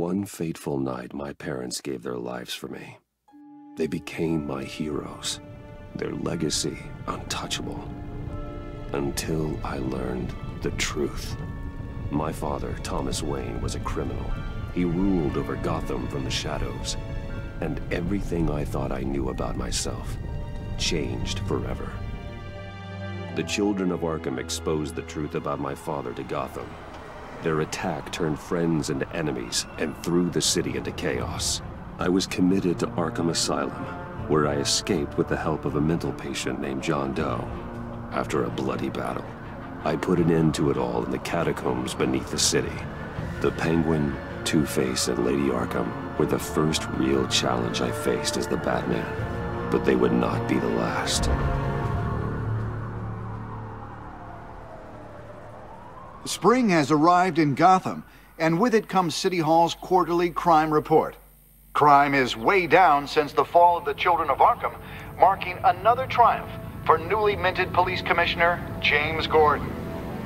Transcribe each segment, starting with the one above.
one fateful night, my parents gave their lives for me. They became my heroes, their legacy untouchable. Until I learned the truth. My father, Thomas Wayne, was a criminal. He ruled over Gotham from the shadows. And everything I thought I knew about myself changed forever. The children of Arkham exposed the truth about my father to Gotham. Their attack turned friends into enemies and threw the city into chaos. I was committed to Arkham Asylum, where I escaped with the help of a mental patient named John Doe. After a bloody battle, I put an end to it all in the catacombs beneath the city. The Penguin, Two-Face, and Lady Arkham were the first real challenge I faced as the Batman, but they would not be the last. Spring has arrived in Gotham, and with it comes City Hall's quarterly crime report. Crime is way down since the fall of the Children of Arkham, marking another triumph for newly minted Police Commissioner James Gordon.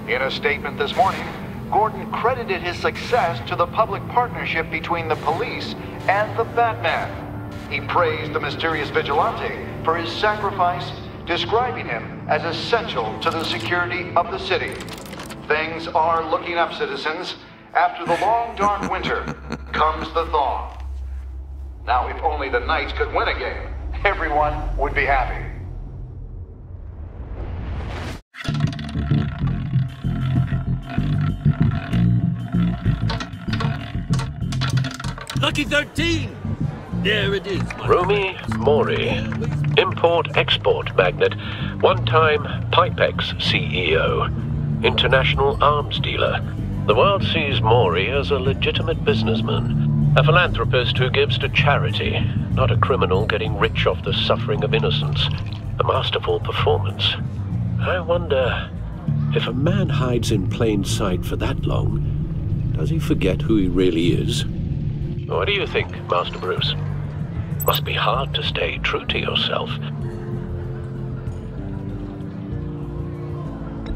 In a statement this morning, Gordon credited his success to the public partnership between the police and the Batman. He praised the mysterious vigilante for his sacrifice, describing him as essential to the security of the city. Things are looking up, citizens. After the long, dark winter comes the thaw. Now, if only the Knights could win a game, everyone would be happy. Lucky 13! There it is, Rumi Mori, import-export magnate, one-time Pipex CEO, international arms dealer. The world sees Mori as a legitimate businessman, a philanthropist who gives to charity, not a criminal getting rich off the suffering of innocence. A masterful performance. I wonder, if a man hides in plain sight for that long, does he forget who he really is? What do you think, Master Bruce? Must be hard to stay true to yourself.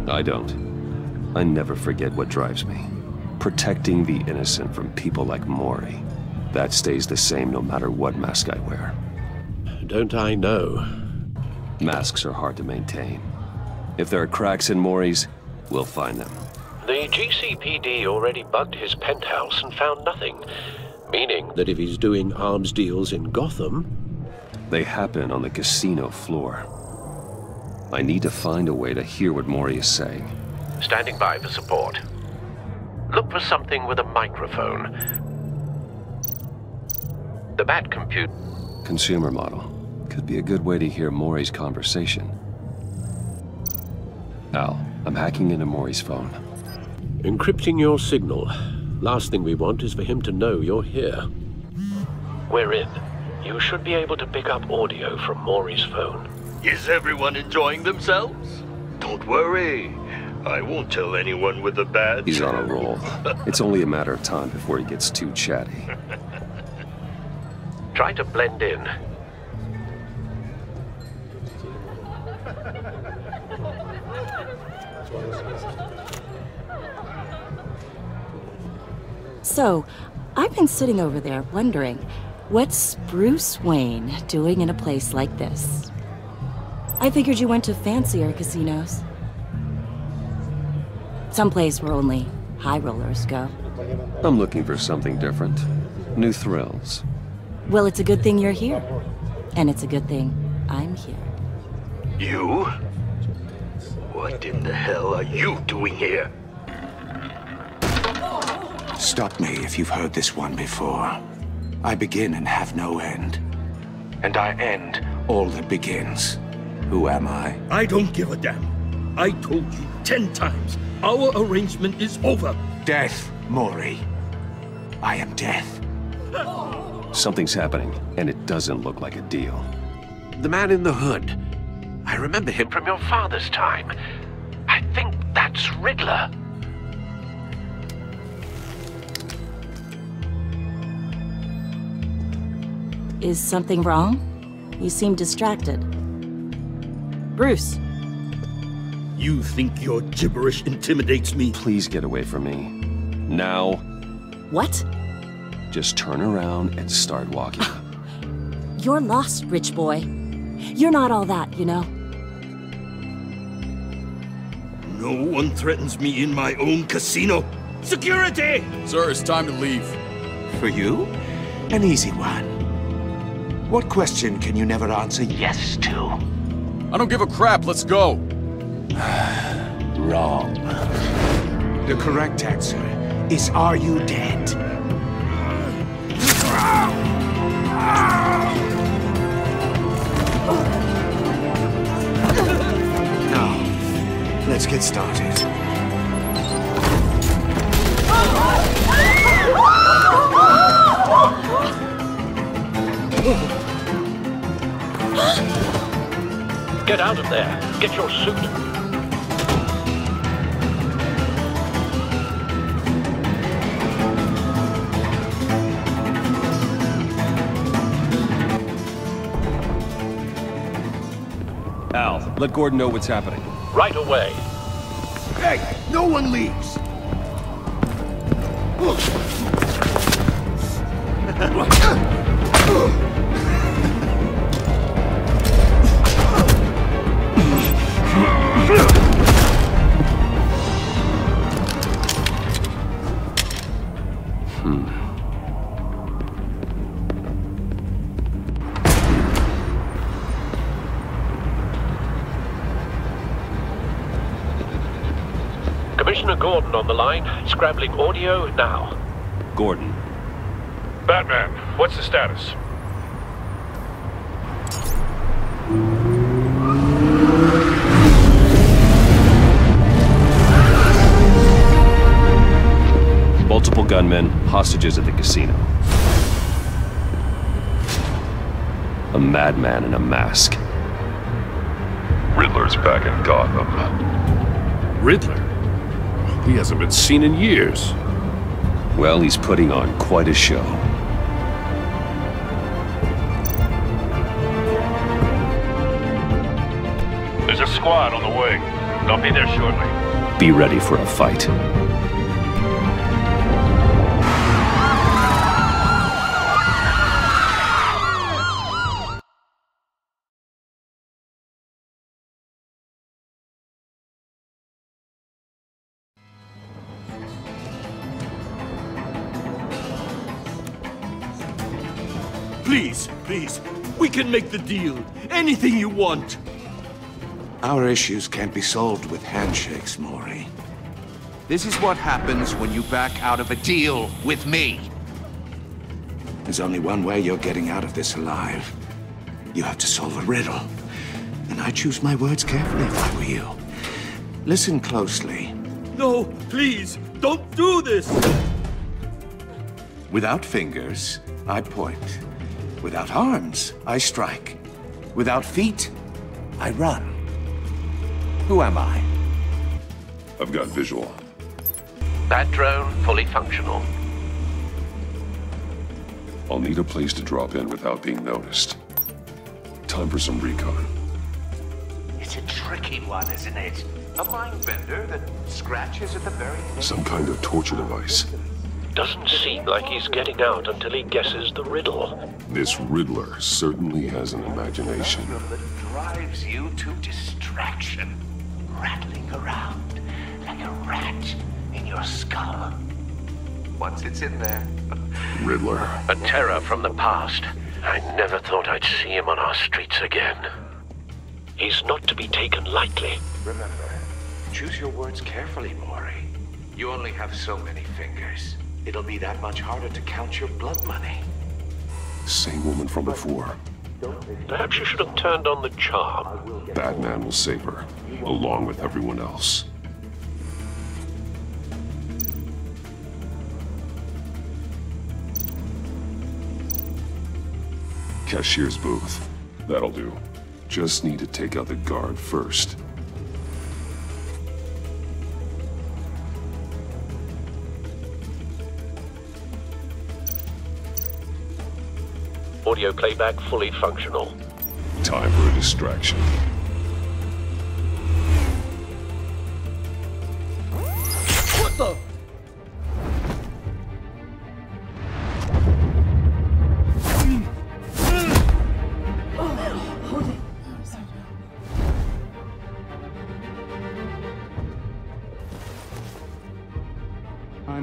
I don't. I never forget what drives me. Protecting the innocent from people like Mori. That stays the same no matter what mask I wear. Don't I know? Masks are hard to maintain. If there are cracks in Mori's, we'll find them. The GCPD already bugged his penthouse and found nothing. Meaning that if he's doing arms deals in Gotham... They happen on the casino floor. I need to find a way to hear what Mori is saying. Standing by for support. Look for something with a microphone. The Bat compute... Consumer model. Could be a good way to hear Mori's conversation. Al, I'm hacking into Mori's phone. Encrypting your signal. Last thing we want is for him to know you're here. We're in. You should be able to pick up audio from Mori's phone. Is everyone enjoying themselves? Don't worry. I won't tell anyone with the badge. He's on a roll. It's only a matter of time before he gets too chatty. Try to blend in. So, I've been sitting over there wondering, what's Bruce Wayne doing in a place like this? I figured you went to fancier casinos. Someplace where only high rollers go. I'm looking for something different. New thrills. Well, it's a good thing you're here. And it's a good thing I'm here. You? What in the hell are you doing here? Stop me if you've heard this one before. I begin and have no end. And I end all that begins. Who am I? I don't give a damn. I told you 10 times. Our arrangement is over. Death, Mori. I am death. Something's happening, and it doesn't look like a deal. The man in the hood. I remember him from your father's time. I think that's Riddler. Is something wrong? You seem distracted. Bruce. You think your gibberish intimidates me? Please get away from me. Now. What? Just turn around and start walking. You're lost, rich boy. You're not all that, you know? No one threatens me in my own casino. Security! Sir, it's time to leave. For you? An easy one. What question can you never answer yes to? I don't give a crap, let's go. Wrong. The correct answer is, are you dead? Now, let's get started. Get out of there. Get your suit. Al, let Gordon know what's happening. Right away. Hey, no one leaves! Commissioner Gordon on the line, scrambling audio now. Gordon. Batman, what's the status? Multiple gunmen, hostages at the casino. A madman in a mask. Riddler's back in Gotham. Riddler? He hasn't been seen in years. Well, he's putting on quite a show. There's a squad on the way. They'll be there shortly. Be ready for a fight. Please, please, we can make the deal. Anything you want. Our issues can't be solved with handshakes, Maury. This is what happens when you back out of a deal with me. There's only one way you're getting out of this alive. You have to solve a riddle. And I choose my words carefully if I were you. Listen closely. No, please, don't do this. Without fingers, I point. Without arms, I strike. Without feet, I run. Who am I? I've got visual. Bat drone fully functional. I'll need a place to drop in without being noticed. Time for some recon. It's a tricky one, isn't it? A mind bender that scratches at the very end. Some kind of torture device. Doesn't seem like he's getting out until he guesses the riddle. This Riddler certainly has an imagination. That drives you to distraction, rattling around like a rat in your skull. Once it's in there. Riddler. A terror from the past. I never thought I'd see him on our streets again. He's not to be taken lightly. Remember, choose your words carefully, Maury. You only have so many fingers. It'll be that much harder to count your blood money. Same woman from before. Perhaps you should have turned on the charm. Batman will save her, along with everyone else. Cashier's booth. That'll do. Just need to take out the guard first. Audio playback fully functional. Time for a distraction. What the?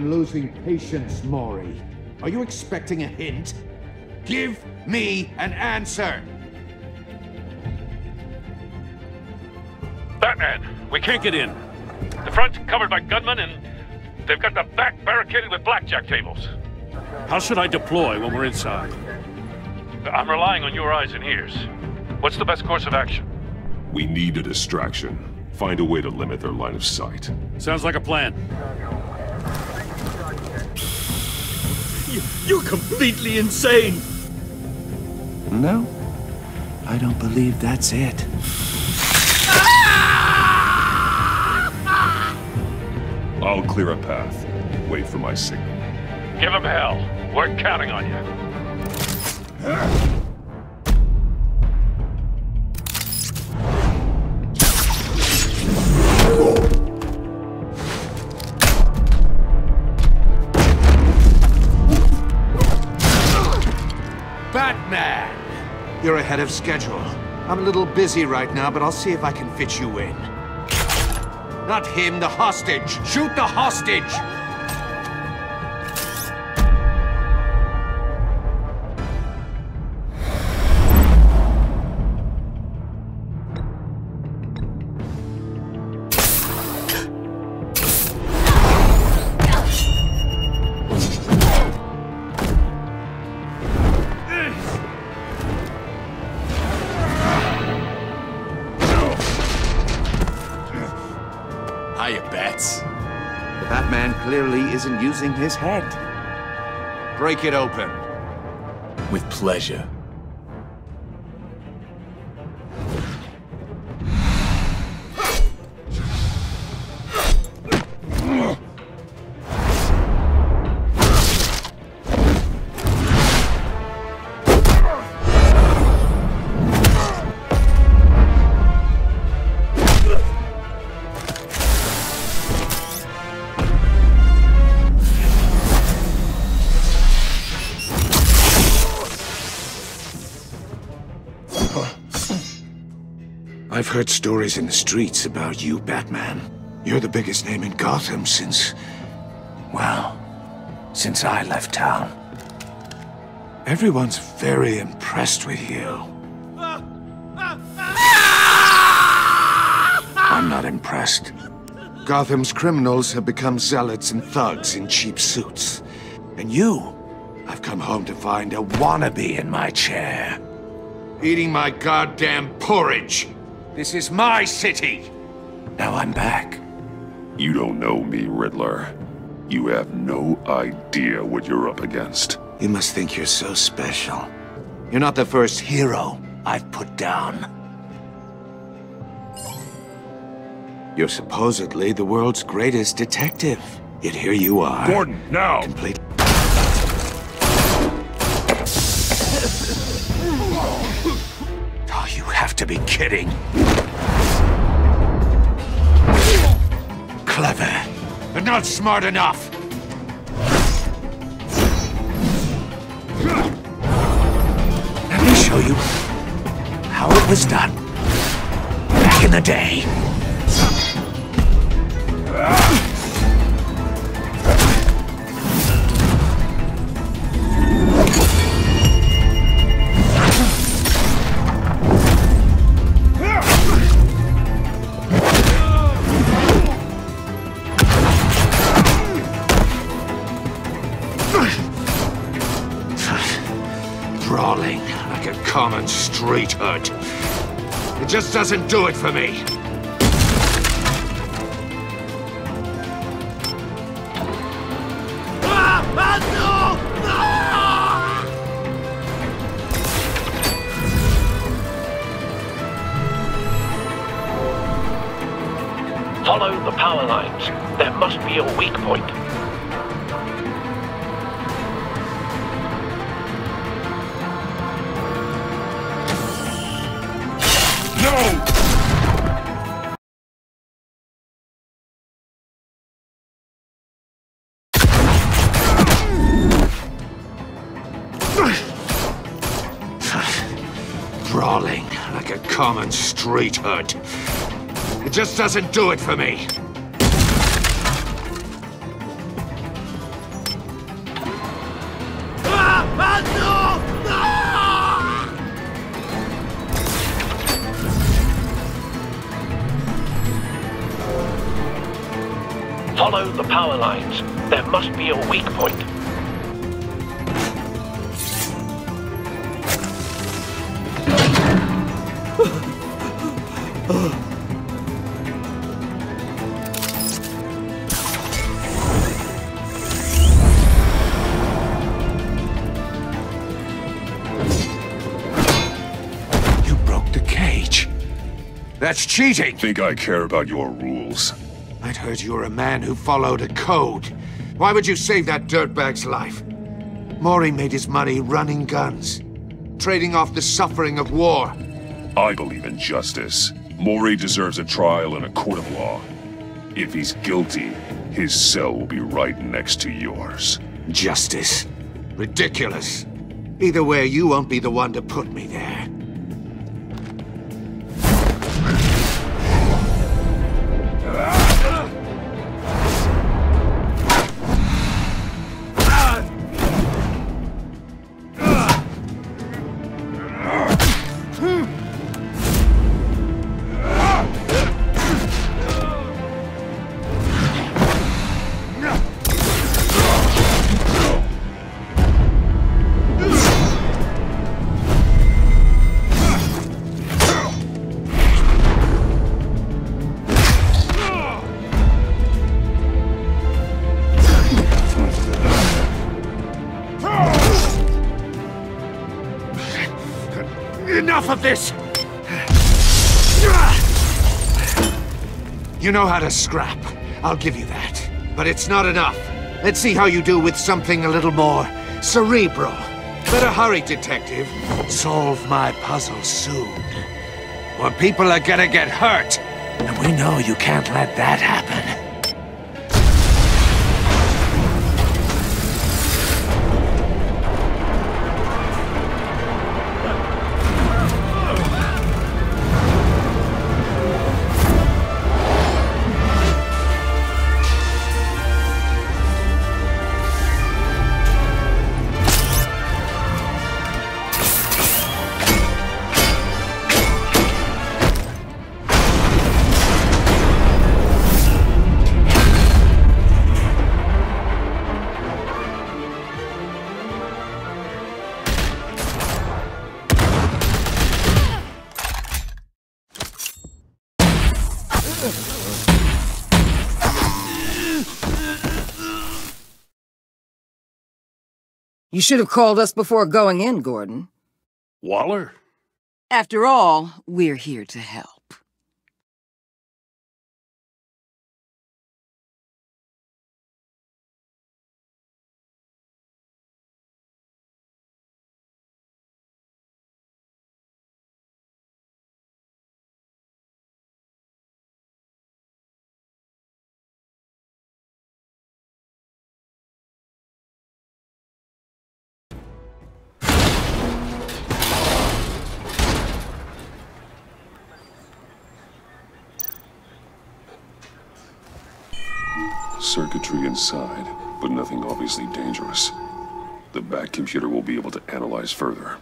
I'm losing patience, Mori. Are you expecting a hint? Give me an answer! Batman, we can't get in. The front's covered by gunmen, and they've got the back barricaded with blackjack tables. How should I deploy when we're inside? I'm relying on your eyes and ears. What's the best course of action? We need a distraction. Find a way to limit their line of sight. Sounds like a plan. You're completely insane! No, I don't believe that's it. I'll clear a path. Wait for my signal. Give him hell. We're counting on you. Batman! You're ahead of schedule. I'm a little busy right now, but I'll see if I can fit you in. Not him, the hostage! Shoot the hostage! Batman clearly isn't using his head. Break it open. With pleasure. I've heard stories in the streets about you, Batman. You're the biggest name in Gotham since... well, since I left town. Everyone's very impressed with you. I'm not impressed. Gotham's criminals have become zealots and thugs in cheap suits. And you, I've come home to find a wannabe in my chair. Eating my goddamn porridge. This is my city! Now I'm back. You don't know me, Riddler. You have no idea what you're up against. You must think you're so special. You're not the first hero I've put down. You're supposedly the world's greatest detective. Yet here you are. Gordon, now! Complete... Oh, you have to be kidding. Clever, but not smart enough. Let me show you how it was done back in the day. Brawling like a common street hood. It just doesn't do it for me. Follow the power lines. There must be a weak point. Brawling like a common street hood. It just doesn't do it for me. Follow the power lines. There must be a weak point. You broke the cage. That's cheating! Think I care about your rules? I'd heard you were a man who followed a code. Why would you save that dirtbag's life? Mori made his money running guns, trading off the suffering of war. I believe in justice. Mori deserves a trial in a court of law. If he's guilty, his cell will be right next to yours. Justice? Ridiculous. Either way, you won't be the one to put me there. Enough of this! You know how to scrap. I'll give you that. But it's not enough. Let's see how you do with something a little more cerebral. Better hurry, detective. Solve my puzzle soon. Or people are gonna get hurt. And we know you can't let that happen. You should have called us before going in, Gordon. Waller? After all, we're here to help. Circuitry inside, but nothing obviously dangerous. The back computer will be able to analyze further.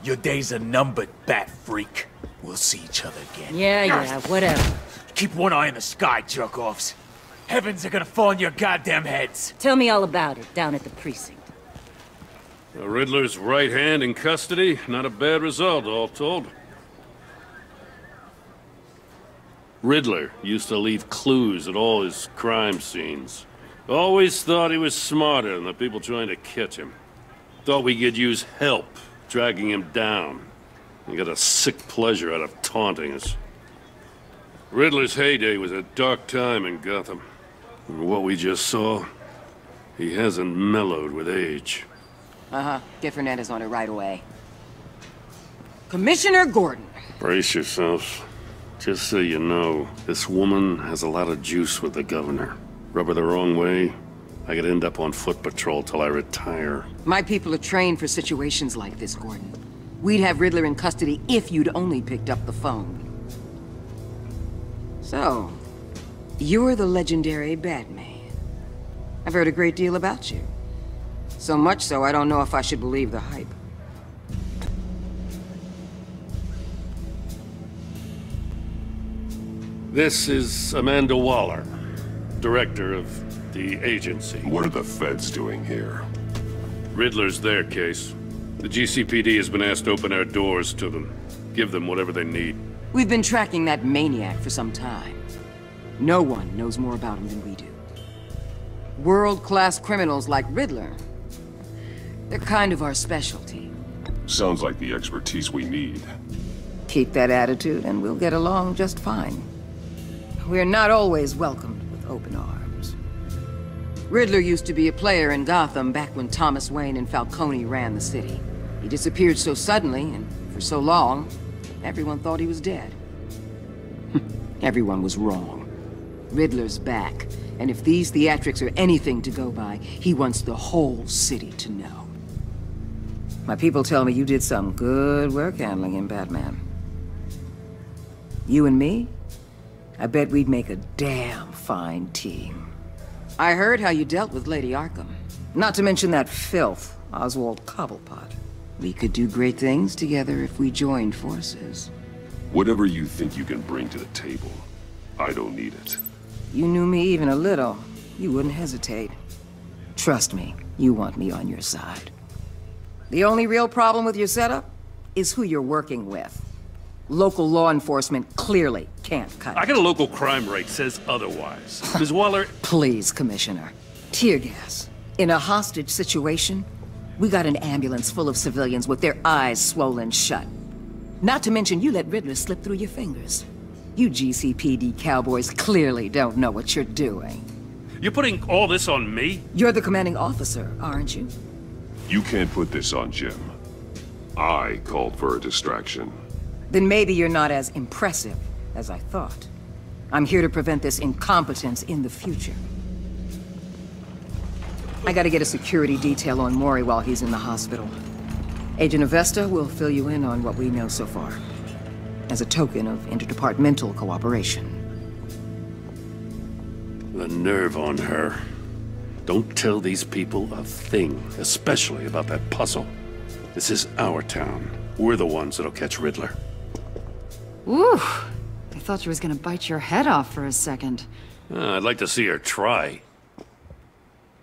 Your days are numbered, bat freak. We'll see each other again. Yeah, whatever. Keep one eye in the sky, jerk-offs. Heavens are gonna fall on your goddamn heads. Tell me all about it down at the precinct. The Riddler's right hand in custody. Not a bad result, all told. Riddler used to leave clues at all his crime scenes. Always thought he was smarter than the people trying to catch him. Thought we could use help dragging him down. He got a sick pleasure out of taunting us. Riddler's heyday was a dark time in Gotham. And what we just saw, he hasn't mellowed with age. Get Fernandez on it right away. Commissioner Gordon. Brace yourselves. Just so you know, this woman has a lot of juice with the governor. Rub her the wrong way, I could end up on foot patrol till I retire. My people are trained for situations like this, Gordon. We'd have Riddler in custody if you'd only picked up the phone. So, You're the legendary Batman. I've heard a great deal about you. So much so, I don't know if I should believe the hype. This is Amanda Waller, director of the agency. What are the feds doing here? Riddler's their case. The GCPD has been asked to open our doors to them. Give them whatever they need. We've been tracking that maniac for some time. No one knows more about him than we do. World-class criminals like Riddler. They're kind of our specialty. Sounds like the expertise we need. Keep that attitude and we'll get along just fine. We're not always welcomed with open arms. Riddler used to be a player in Gotham back when Thomas Wayne and Falcone ran the city. He disappeared so suddenly and for so long, everyone thought he was dead. Everyone was wrong. Riddler's back, and if these theatrics are anything to go by, he wants the whole city to know. My people tell me you did some good work handling him, Batman. You and me? I bet we'd make a damn fine team. I heard how you dealt with Lady Arkham. Not to mention that filth, Oswald Cobblepot. We could do great things together if we joined forces. Whatever you think you can bring to the table, I don't need it. You knew me even a little, you wouldn't hesitate. Trust me, you want me on your side. The only real problem with your setup is who you're working with. Local law enforcement clearly can't cut it. I got a local crime rate says otherwise. Ms. Waller... Please, Commissioner. Tear gas. In a hostage situation, we got an ambulance full of civilians with their eyes swollen shut. Not to mention you let Riddler slip through your fingers. You GCPD cowboys clearly don't know what you're doing. You're putting all this on me? You're the commanding officer, aren't you? You can't put this on Jim. I called for a distraction. Then maybe you're not as impressive as I thought. I'm here to prevent this incompetence in the future. I gotta get a security detail on Mori while he's in the hospital. Agent Avesta will fill you in on what we know so far, as a token of interdepartmental cooperation. The nerve on her. Don't tell these people a thing, especially about that puzzle. This is our town. We're the ones that'll catch Riddler. Ooh, I thought you was gonna bite your head off for a second. I'd like to see her try.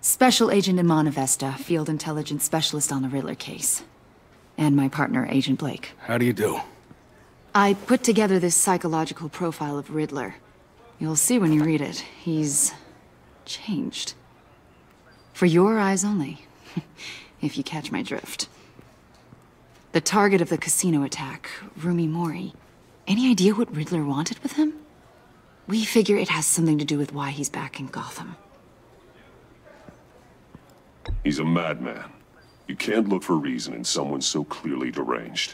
Special Agent Iman Avesta, Field Intelligence Specialist on the Riddler case. And my partner, Agent Blake. How do you do? I put together this psychological profile of Riddler. You'll see when you read it. He's changed. For your eyes only, if you catch my drift. The target of the casino attack, Rumi Mori. Any idea what Riddler wanted with him? We figure it has something to do with why he's back in Gotham. He's a madman. You can't look for reason in someone so clearly deranged.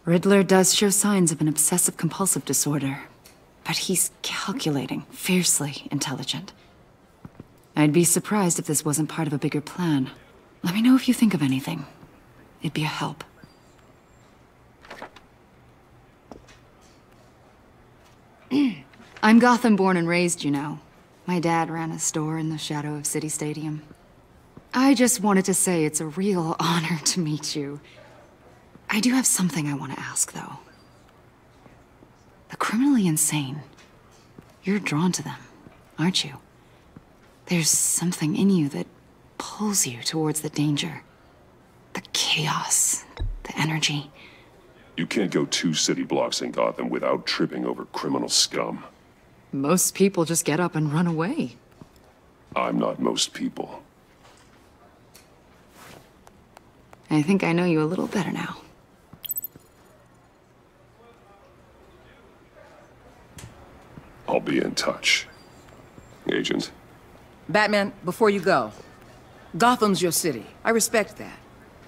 Riddler does show signs of an obsessive-compulsive disorder, but he's calculating, fiercely intelligent. I'd be surprised if this wasn't part of a bigger plan. Let me know if you think of anything. It'd be a help. I'm Gotham born and raised, you know. My dad ran a store in the shadow of City Stadium. I just wanted to say it's a real honor to meet you. I do have something I want to ask, though. The criminally insane. You're drawn to them, aren't you? There's something in you that pulls you towards the danger. The chaos, the energy. You can't go 2 city blocks in Gotham without tripping over criminal scum. Most people just get up and run away. I'm not most people. I think I know you a little better now. I'll be in touch. Agent. Batman, before you go, Gotham's your city. I respect that.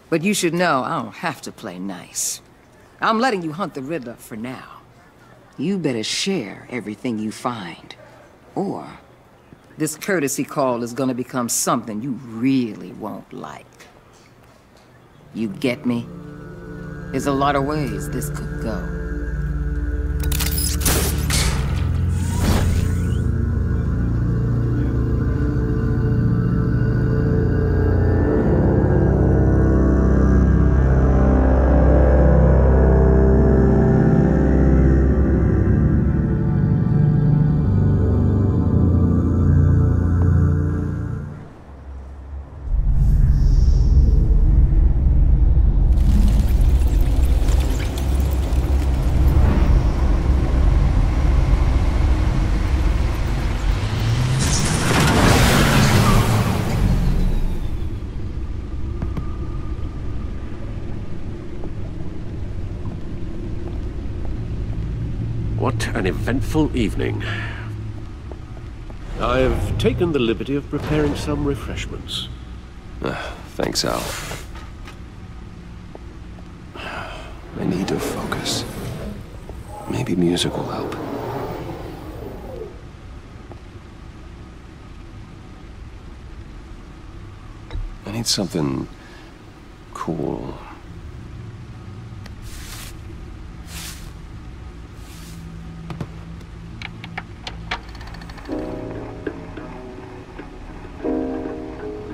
But you should know I don't have to play nice. I'm letting you hunt the Riddler for now. You better share everything you find. Or this courtesy call is gonna become something you really won't like. You get me? There's a lot of ways this could go. What an eventful evening. I've taken the liberty of preparing some refreshments. Thanks, Al. I need to focus. Maybe music will help. I need something cool.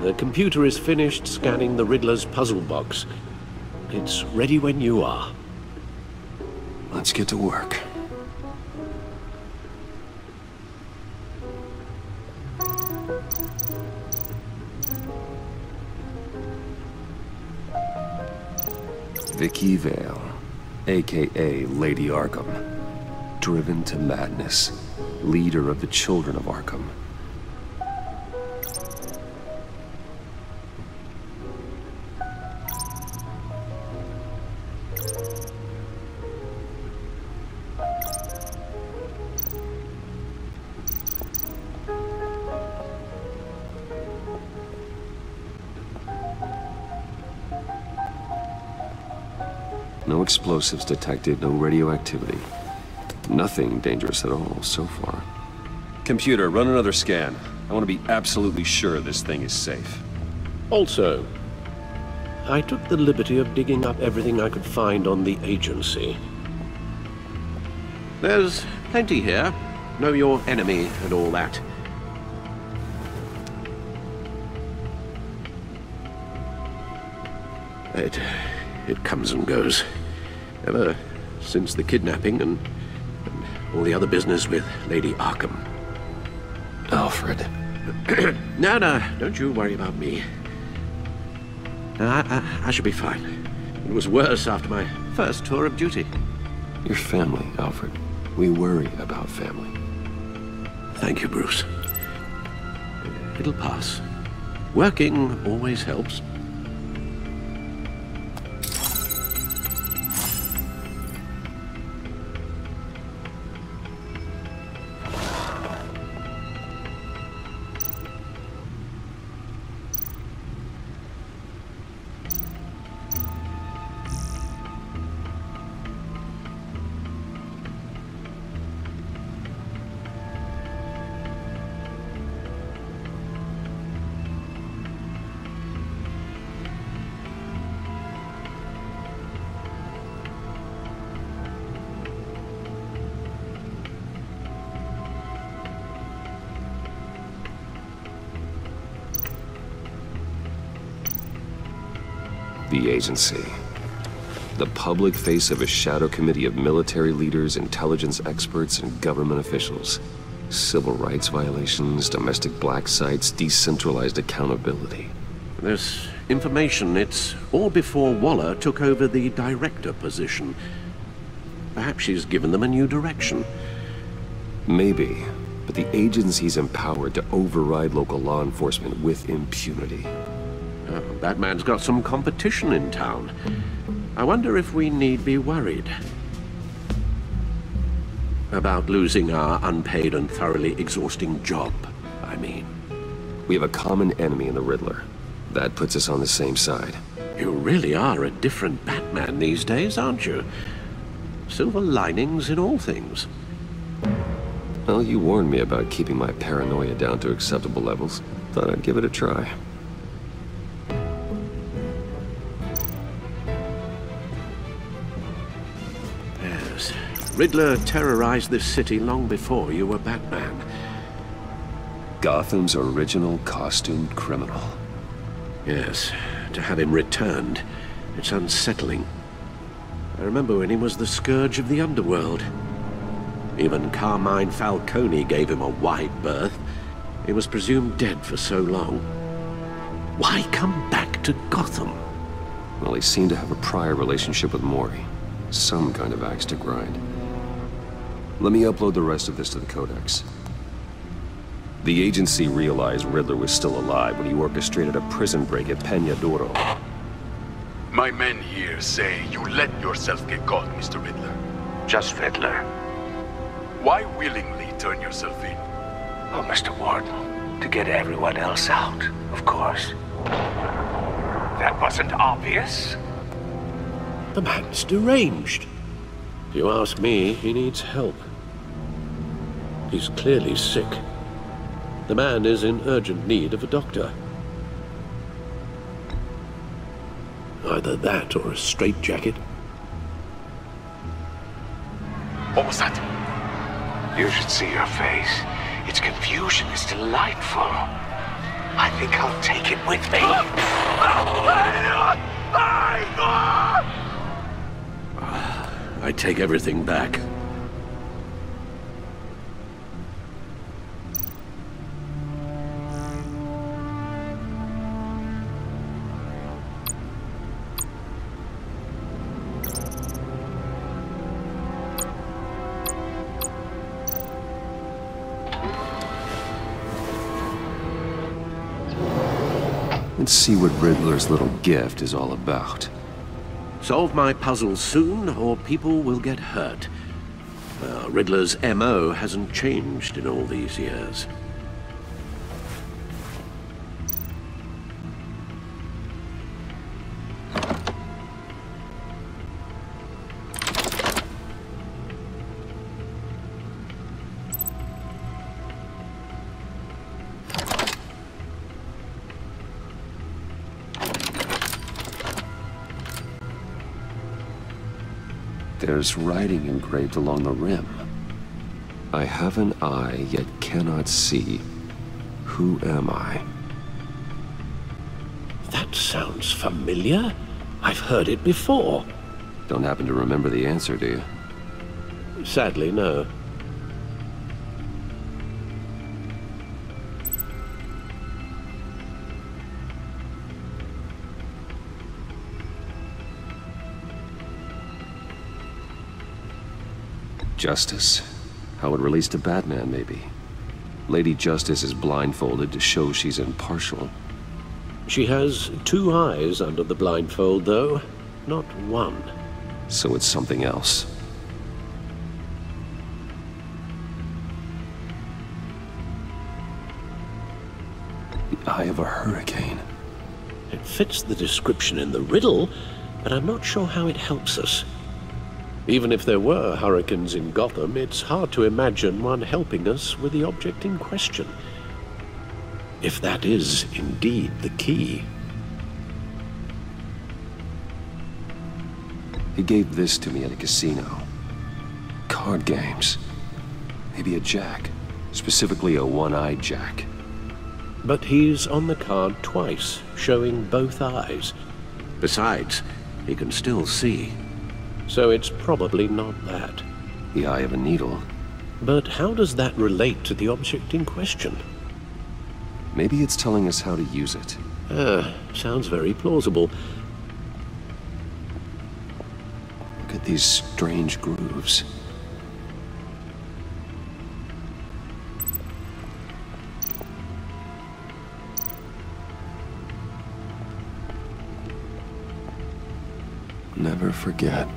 The computer is finished scanning the Riddler's puzzle box. It's ready when you are. Let's get to work. Vicky Vale, aka Lady Arkham. Driven to madness. Leader of the Children of Arkham. No explosives detected, no radioactivity. Nothing dangerous at all so far. Computer, run another scan. I want to be absolutely sure this thing is safe. Also, I took the liberty of digging up everything I could find on the agency. There's plenty here. Know your enemy and all that. It comes and goes. Ever since the kidnapping and all the other business with Lady Arkham. Alfred. No, don't you worry about me. I should be fine. It was worse after my first tour of duty. Your family, Alfred. We worry about family. Thank you, Bruce. It'll pass. Working always helps. The agency. The public face of a shadow committee of military leaders, intelligence experts, and government officials. Civil rights violations, domestic black sites, decentralized accountability. This information, it's all before Waller took over the director position. Perhaps she's given them a new direction. Maybe, but the agency's empowered to override local law enforcement with impunity. Batman's got some competition in town. I wonder if we need be worried about losing our unpaid and thoroughly exhausting job, I mean. We have a common enemy in the Riddler. That puts us on the same side. You really are a different Batman these days, aren't you? Silver linings in all things. Well, you warned me about keeping my paranoia down to acceptable levels. Thought I'd give it a try. Yes. Riddler terrorized this city long before you were Batman. Gotham's original costumed criminal. Yes. To have him returned, it's unsettling. I remember when he was the scourge of the underworld. Even Carmine Falcone gave him a wide berth. He was presumed dead for so long. Why come back to Gotham? Well, he seemed to have a prior relationship with Mori. Some kind of axe to grind. Let me upload the rest of this to the Codex. The agency realized Riddler was still alive when he orchestrated a prison break at Peña Duro. My men here say you let yourself get caught, Mr. Riddler. Just Riddler. Why willingly turn yourself in? Oh, Mr. Warden, to get everyone else out, of course. That wasn't obvious. The man's deranged. If you ask me, he needs help. He's clearly sick. The man is in urgent need of a doctor. Either that or a straitjacket. What was that? You should see your face. Its confusion is delightful. I think I'll take it with me. I take everything back. Let's see what Riddler's little gift is all about. Solve my puzzles soon, or people will get hurt. Riddler's MO hasn't changed in all these years. There's writing engraved along the rim. I have an eye, yet cannot see. Who am I? That sounds familiar. I've heard it before. Don't happen to remember the answer, do you? Sadly, no. Justice. How it relates to Batman, maybe. Lady Justice is blindfolded to show she's impartial. She has two eyes under the blindfold, though, not one. So it's something else. The eye of a hurricane. It fits the description in the riddle, but I'm not sure how it helps us. Even if there were hurricanes in Gotham, it's hard to imagine one helping us with the object in question. If that is indeed the key. He gave this to me at a casino. Card games. Maybe a jack. Specifically a one-eyed jack. But he's on the card twice, showing both eyes. Besides, he can still see. So it's probably not that. The eye of a needle. But how does that relate to the object in question? Maybe it's telling us how to use it. Sounds very plausible. Look at these strange grooves. Never forget.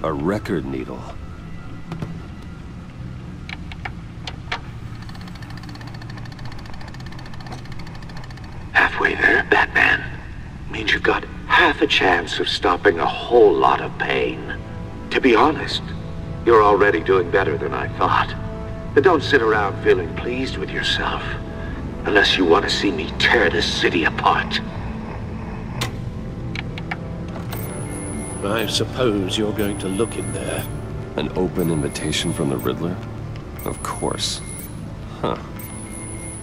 A record needle. Halfway there, Batman. Means you've got half a chance of stopping a whole lot of pain. To be honest, you're already doing better than I thought. But don't sit around feeling pleased with yourself, unless you want to see me tear this city apart. I suppose you're going to look in there. An open invitation from the Riddler? Of course. Huh.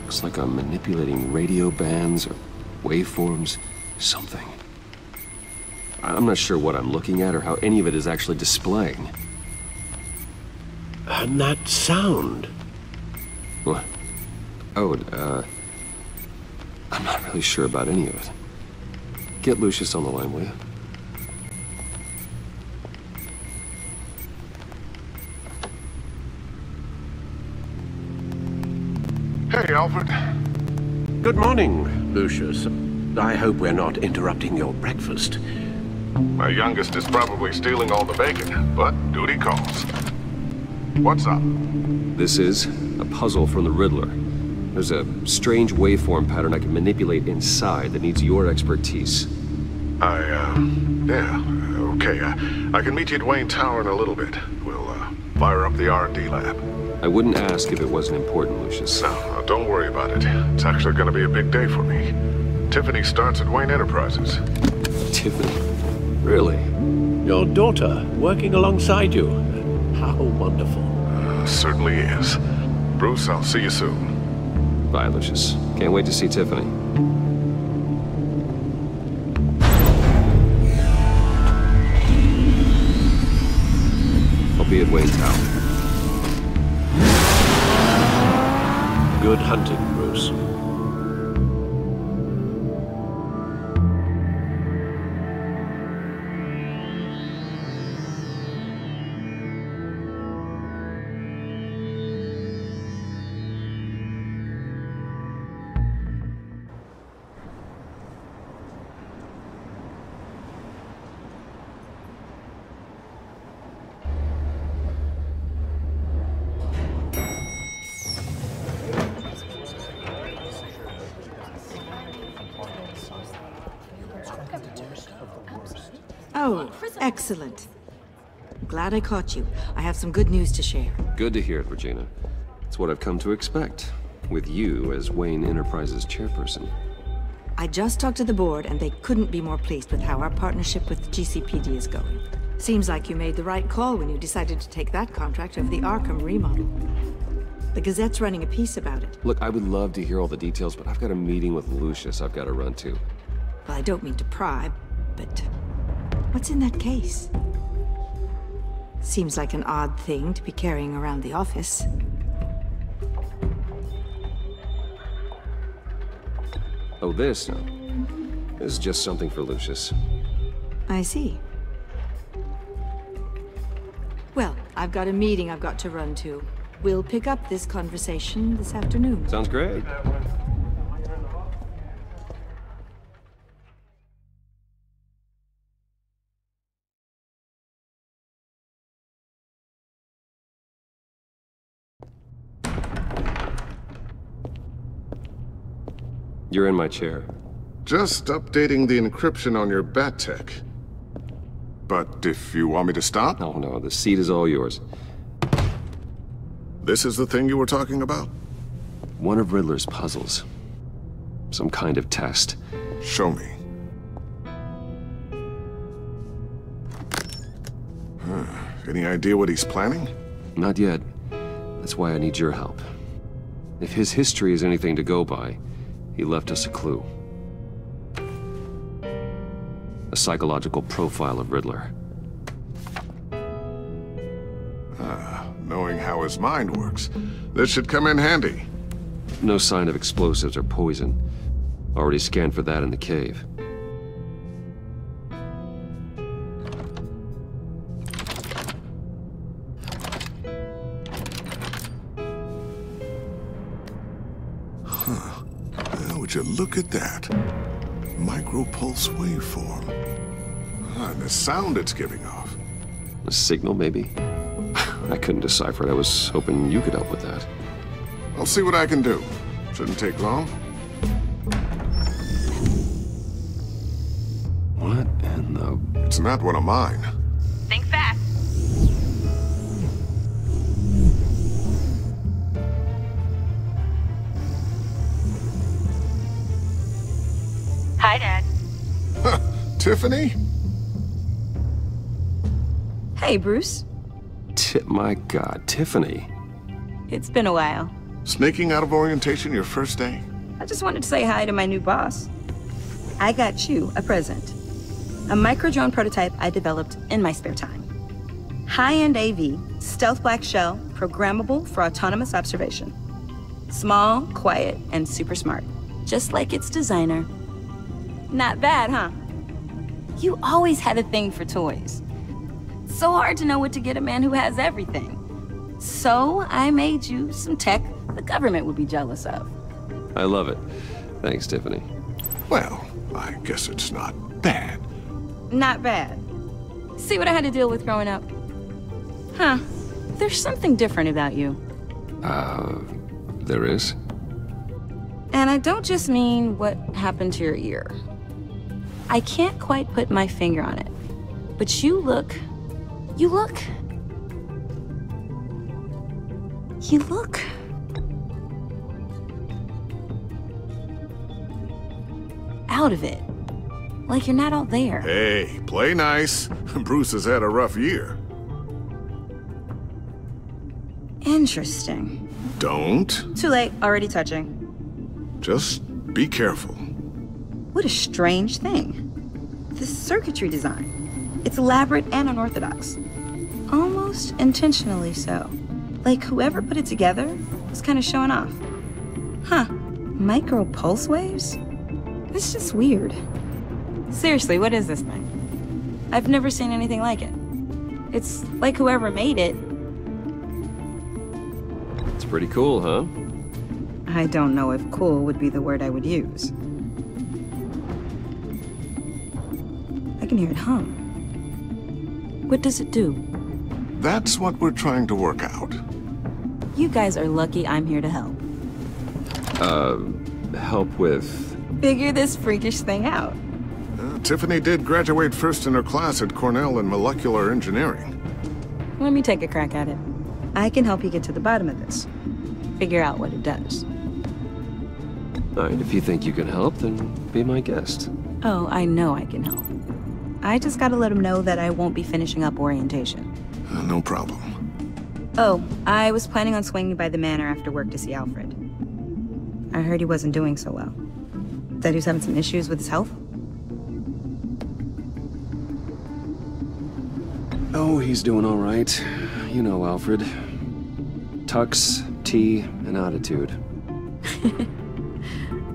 Looks like I'm manipulating radio bands or waveforms, something. I'm not sure what I'm looking at or how any of it is actually displaying. And that sound? What? Oh, I'm not really sure about any of it. Get Lucius on the line, will you? Hey, Alfred. Good morning, Lucius. I hope we're not interrupting your breakfast. My youngest is probably stealing all the bacon, but duty calls. What's up? This is a puzzle from the Riddler. There's a strange waveform pattern I can manipulate inside that needs your expertise. Yeah, okay. I can meet you at Wayne Tower in a little bit. We'll, fire up the R&D lab. I wouldn't ask if it wasn't important, Lucius. No, don't worry about it. It's actually gonna be a big day for me. Tiffany starts at Wayne Enterprises. Tiffany? Really? Your daughter, working alongside you. How wonderful. Certainly is. Bruce, I'll see you soon. Bye, Lucius. Can't wait to see Tiffany. I'll be at Wayne Tower. Good hunting, Bruce. Oh, excellent. Glad I caught you. I have some good news to share. Good to hear it, Regina. It's what I've come to expect, with you as Wayne Enterprises chairperson. I just talked to the board, and they couldn't be more pleased with how our partnership with GCPD is going. Seems like you made the right call when you decided to take that contract over the Arkham remodel. The Gazette's running a piece about it. Look, I would love to hear all the details, but I've got a meeting with Lucius I've got to run to. Well, I don't mean to pry, but what's in that case? Seems like an odd thing to be carrying around the office. Oh, this? No. This is just something for Lucius. I see. Well, I've got a meeting I've got to run to. We'll pick up this conversation this afternoon. Sounds great. You're in my chair. Just updating the encryption on your Bat-Tech. But if you want me to stop? Oh no, the seat is all yours. This is the thing you were talking about? One of Riddler's puzzles. Some kind of test. Show me. Any idea what he's planning? Not yet. That's why I need your help. If his history is anything to go by, he left us a clue. A psychological profile of Riddler. Knowing how his mind works, this should come in handy. No sign of explosives or poison. Already scanned for that in the cave. Would you look at that? Micropulse waveform. And the sound it's giving off. A signal, maybe? I couldn't decipher it. I was hoping you could help with that. I'll see what I can do. Shouldn't take long. What in the... It's not one of mine. Think fast. Hi, Dad. Tiffany? Hey, Bruce. My God, Tiffany. It's been a while. Sneaking out of orientation your first day? I just wanted to say hi to my new boss. I got you a present. A micro-drone prototype I developed in my spare time. High-end AV, stealth black shell, programmable for autonomous observation. Small, quiet, and super smart. Just like its designer. Not bad, huh? You always had a thing for toys. So hard to know what to get a man who has everything. So I made you some tech the government would be jealous of. I love it. Thanks, Tiffany. Well, I guess it's not bad. Not bad. See what I had to deal with growing up? Huh. There's something different about you. There is? And I don't just mean what happened to your ear. I can't quite put my finger on it. But you look out of it. Like you're not all there. Hey, play nice. Bruce has had a rough year. Interesting. Don't. Too late, already touching. Just be careful. What a strange thing. This circuitry design. It's elaborate and unorthodox. Almost intentionally so. Like whoever put it together was kind of showing off. Huh. Micro pulse waves? It's just weird. Seriously, what is this thing? I've never seen anything like it. It's like whoever made it. It's pretty cool, huh? I don't know if cool would be the word I would use. I can hear it hum. What does it do? That's what we're trying to work out. You guys are lucky I'm here to help. Help with... Figure this freakish thing out. Tiffany did graduate first in her class at Cornell in molecular engineering. Let me take a crack at it. I can help you get to the bottom of this. Figure out what it does. All right, if you think you can help, then be my guest. Oh, I know I can help. I just gotta let him know that I won't be finishing up orientation. No problem. Oh, I was planning on swinging by the manor after work to see Alfred. I heard he wasn't doing so well. That he was having some issues with his health? Oh, he's doing all right. You know Alfred. Tux, tea, and attitude.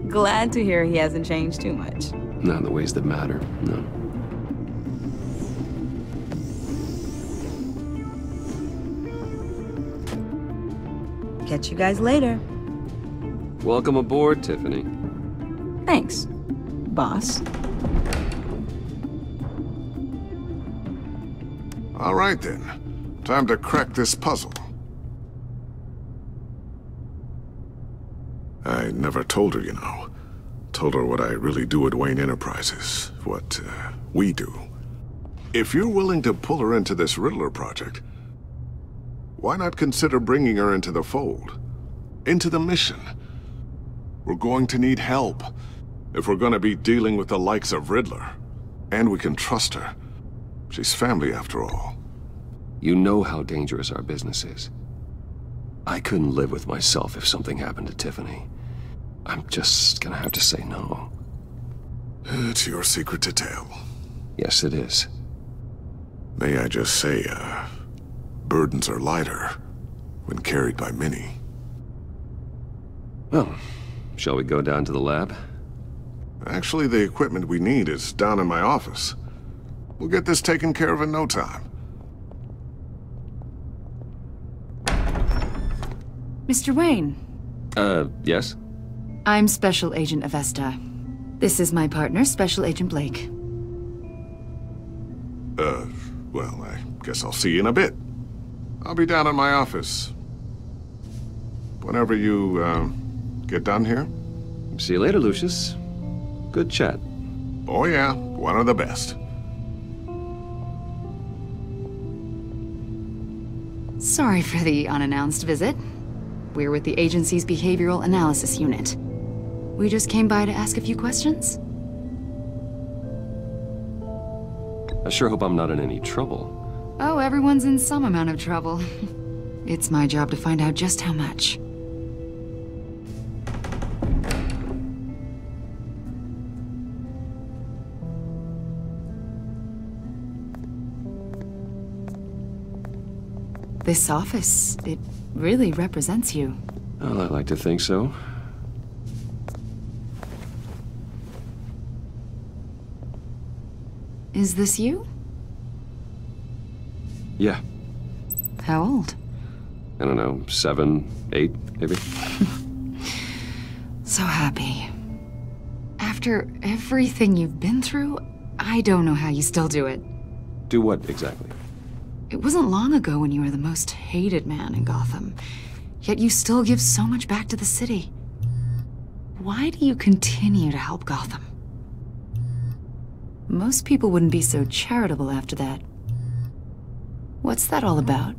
Glad to hear he hasn't changed too much. Not in the ways that matter, no. Catch you guys later. Welcome aboard, Tiffany. Thanks, boss. All right then. Time to crack this puzzle. I never told her, you know. Told her what I really do at Wayne Enterprises. What, we do. If you're willing to pull her into this Riddler project, why not consider bringing her into the fold? Into the mission? We're going to need help if we're going to be dealing with the likes of Riddler. And we can trust her. She's family after all. You know how dangerous our business is. I couldn't live with myself if something happened to Tiffany. I'm just gonna have to say no. It's your secret to tell. Yes, it is. May I just say, burdens are lighter when carried by many. Well, shall we go down to the lab? Actually, the equipment we need is down in my office. We'll get this taken care of in no time. Mr. Wayne. Yes? I'm Special Agent Avesta. This is my partner, Special Agent Blake. Well, I Guess I'll see you in a bit. I'll be down in my office. Whenever you, get done here. See you later, Lucius. Good chat. Oh yeah, one of the best. Sorry for the unannounced visit. We're with the agency's behavioral analysis unit. We just came by to ask a few questions. I sure hope I'm not in any trouble. Oh, everyone's in some amount of trouble. It's my job to find out just how much. This office, it really represents you. Well, I like to think so. Is this you? Yeah. How old? I don't know, 7, 8, maybe? So happy. After everything you've been through, I don't know how you still do it. Do what, exactly? It wasn't long ago when you were the most hated man in Gotham. Yet you still give so much back to the city. Why do you continue to help Gotham? Most people wouldn't be so charitable after that. What's that all about?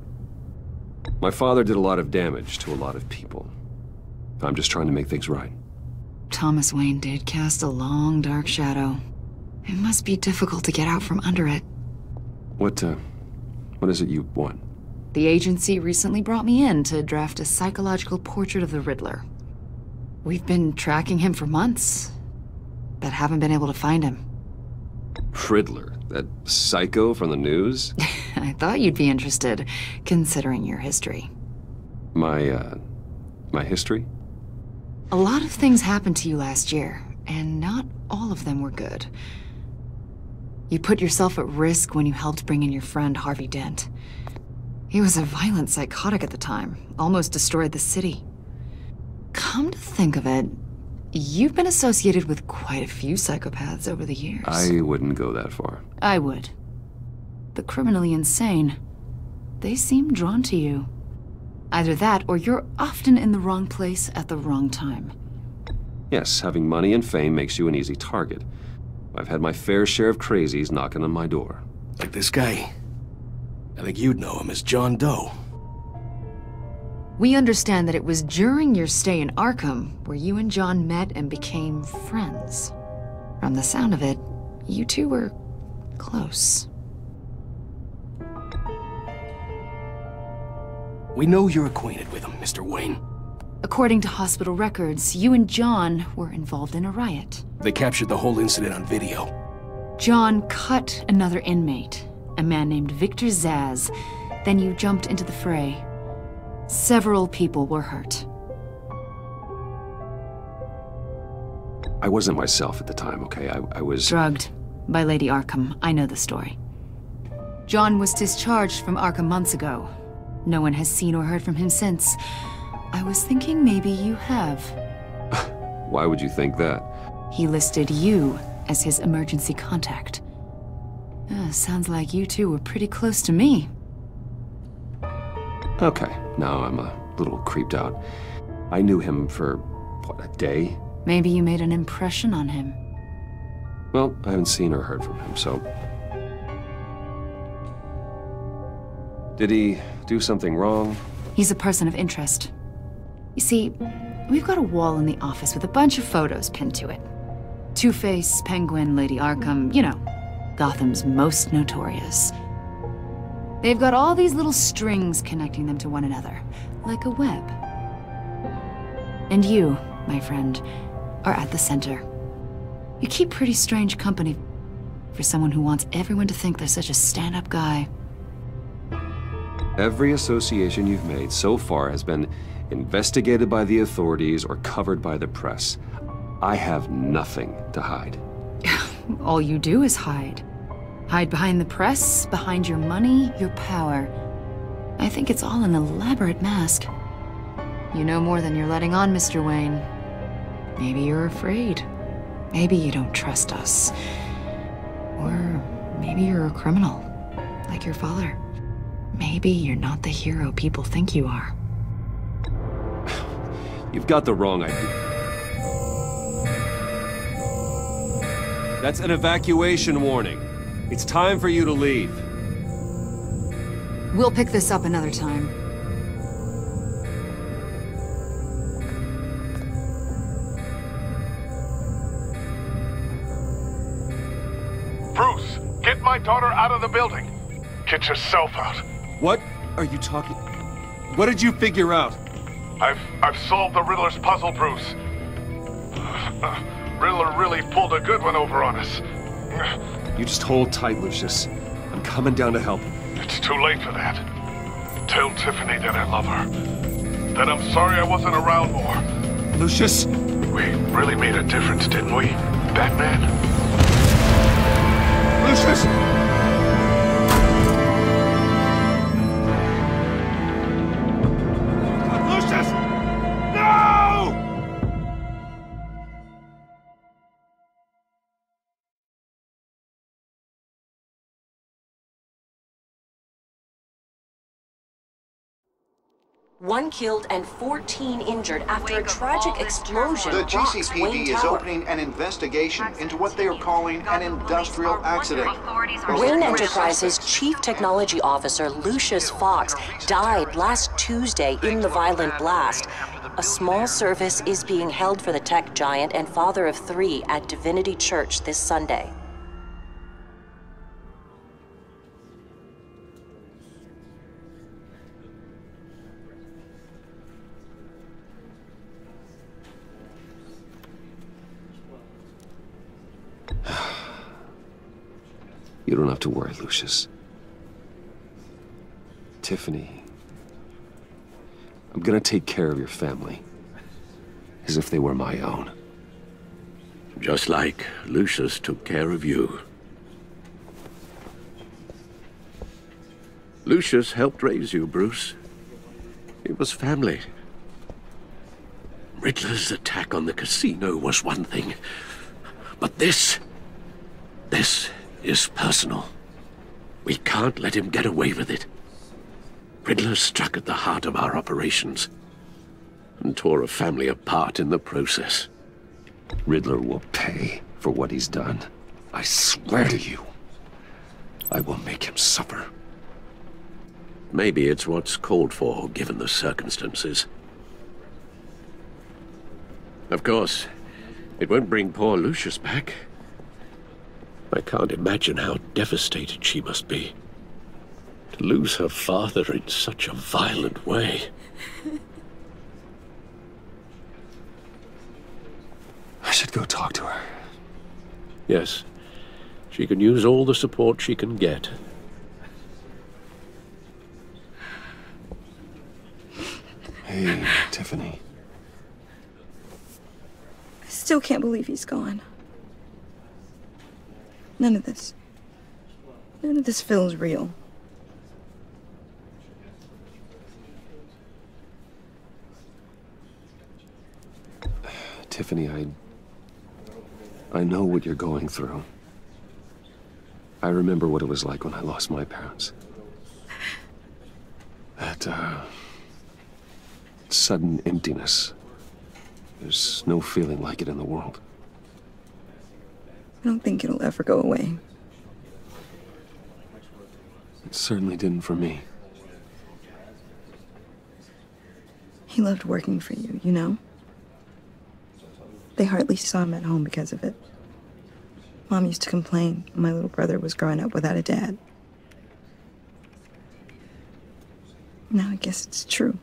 My father did a lot of damage to a lot of people. I'm just trying to make things right. Thomas Wayne did cast a long, dark shadow. It must be difficult to get out from under it. What is it you want? The agency recently brought me in to draft a psychological portrait of the Riddler. We've been tracking him for months, but haven't been able to find him. Riddler? That psycho from the news? I thought you'd be interested, considering your history. My history? A lot of things happened to you last year, and not all of them were good. You put yourself at risk when you helped bring in your friend Harvey Dent. He was a violent psychotic at the time, almost destroyed the city. Come to think of it, you've been associated with quite a few psychopaths over the years. I wouldn't go that far. I would. The criminally insane, they seem drawn to you. Either that, or you're often in the wrong place at the wrong time. Yes, having money and fame makes you an easy target. I've had my fair share of crazies knocking on my door. Like this guy. I think you'd know him as John Doe. We understand that it was during your stay in Arkham where you and John met and became friends. From the sound of it, you two were close. We know you're acquainted with him, Mr. Wayne. According to hospital records, you and John were involved in a riot. They captured the whole incident on video. John cut another inmate, a man named Victor Zsasz. Then you jumped into the fray. Several people were hurt. I wasn't myself at the time, okay? I was... drugged by Lady Arkham. I know the story. John was discharged from Arkham months ago. No one has seen or heard from him since. I was thinking maybe you have. Why would you think that? He listed you as his emergency contact. Sounds like you two were pretty close to me. Okay, now I'm a little creeped out. I knew him for, what, a day? Maybe you made an impression on him. Well, I haven't seen or heard from him, so... Did he do something wrong? He's a person of interest. You see, we've got a wall in the office with a bunch of photos pinned to it. Two-Face, Penguin, Lady Arkham, you know, Gotham's most notorious. They've got all these little strings connecting them to one another, like a web. And you, my friend, are at the center. You keep pretty strange company for someone who wants everyone to think they're such a stand-up guy. Every association you've made so far has been investigated by the authorities or covered by the press. I have nothing to hide. All you do is hide. Hide behind the press, behind your money, your power. I think it's all an elaborate mask. You know more than you're letting on, Mr. Wayne. Maybe you're afraid. Maybe you don't trust us. Or maybe you're a criminal, like your father. Maybe you're not the hero people think you are. You've got the wrong idea. That's an evacuation warning. It's time for you to leave. We'll pick this up another time. Bruce, get my daughter out of the building. Get yourself out. What are you talking? What did you figure out? I've solved the Riddler's puzzle, Bruce. Riddler really pulled a good one over on us. You just hold tight, Lucius. I'm coming down to help. It's too late for that. Tell Tiffany that I love her. That I'm sorry I wasn't around more. Lucius! We really made a difference, didn't we, Batman? Lucius! Lucius! No! One killed and 14 injured after a tragic explosion. The rocks GCPD Wayne is Tower. opening an investigation into what they are calling an industrial accident. Wayne Enterprises' Chief Technology Officer, Lucius Fox, died last Tuesday in the violent blast. A small service is being held for the tech giant and father of 3 at Divinity Church this Sunday. You don't have to worry, Lucius. Tiffany, I'm gonna take care of your family. As if they were my own. Just like Lucius took care of you. Lucius helped raise you, Bruce. It was family. Riddler's attack on the casino was one thing. But this is personal. We can't let him get away with it. Riddler struck at the heart of our operations and tore a family apart in the process. Riddler will pay for what he's done. I swear to you. I will make him suffer. Maybe it's what's called for, given the circumstances. Of course, it won't bring poor Lucius back. I can't imagine how devastated she must be. To lose her father in such a violent way. I should go talk to her. Yes, she can use all the support she can get. Hey, Tiffany. I still can't believe he's gone. None of this feels real. Tiffany, I know what you're going through. I remember what it was like when I lost my parents. That, sudden emptiness. There's no feeling like it in the world. I don't think it'll ever go away. It certainly didn't for me. He loved working for you, you know? They hardly saw him at home because of it. Mom used to complain my little brother was growing up without a dad. Now I guess it's true.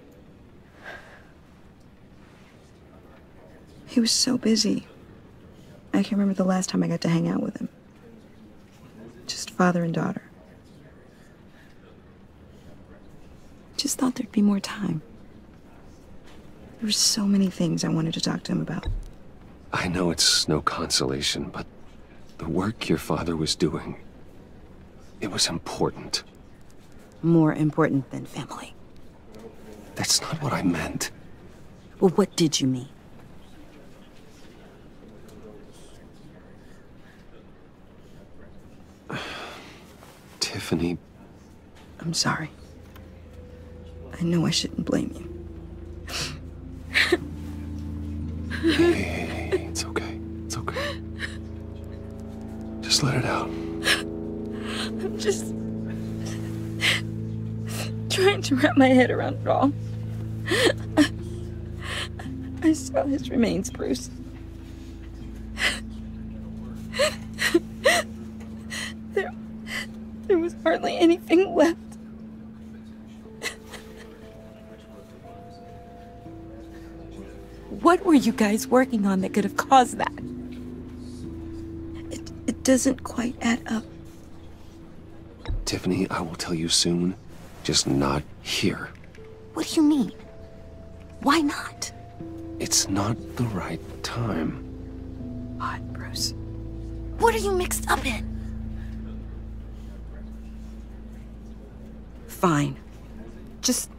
He was so busy. I can't remember the last time I got to hang out with him. Just father and daughter. Just thought there'd be more time. There were so many things I wanted to talk to him about. I know it's no consolation, but the work your father was doing, it was important. More important than family. That's not what I meant. Well, what did you mean? Tiffany. I'm sorry. I know I shouldn't blame you. Hey, it's okay. It's okay. Just let it out. I'm just trying to wrap my head around it all. I saw his remains, Bruce. There was hardly anything left. What were you guys working on that could have caused that? It doesn't quite add up. Tiffany, I will tell you soon. Just not here. What do you mean? Why not? It's not the right time. What, Bruce? What are you mixed up in? Fine. Just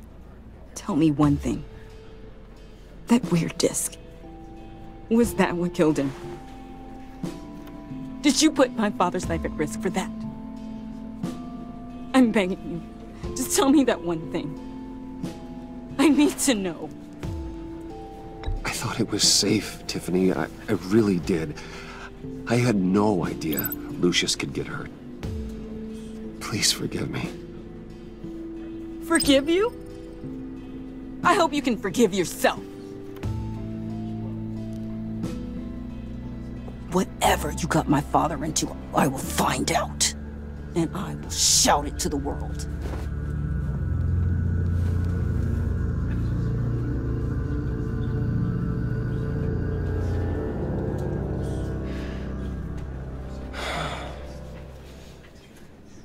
tell me one thing. That weird disc. Was that what killed him? Did you put my father's life at risk for that? I'm begging you. Just tell me that one thing. I need to know. I thought it was safe, Tiffany. I really did. I had no idea Lucius could get hurt. Please forgive me. Forgive you? I hope you can forgive yourself. Whatever you got my father into, I will find out. And I will shout it to the world.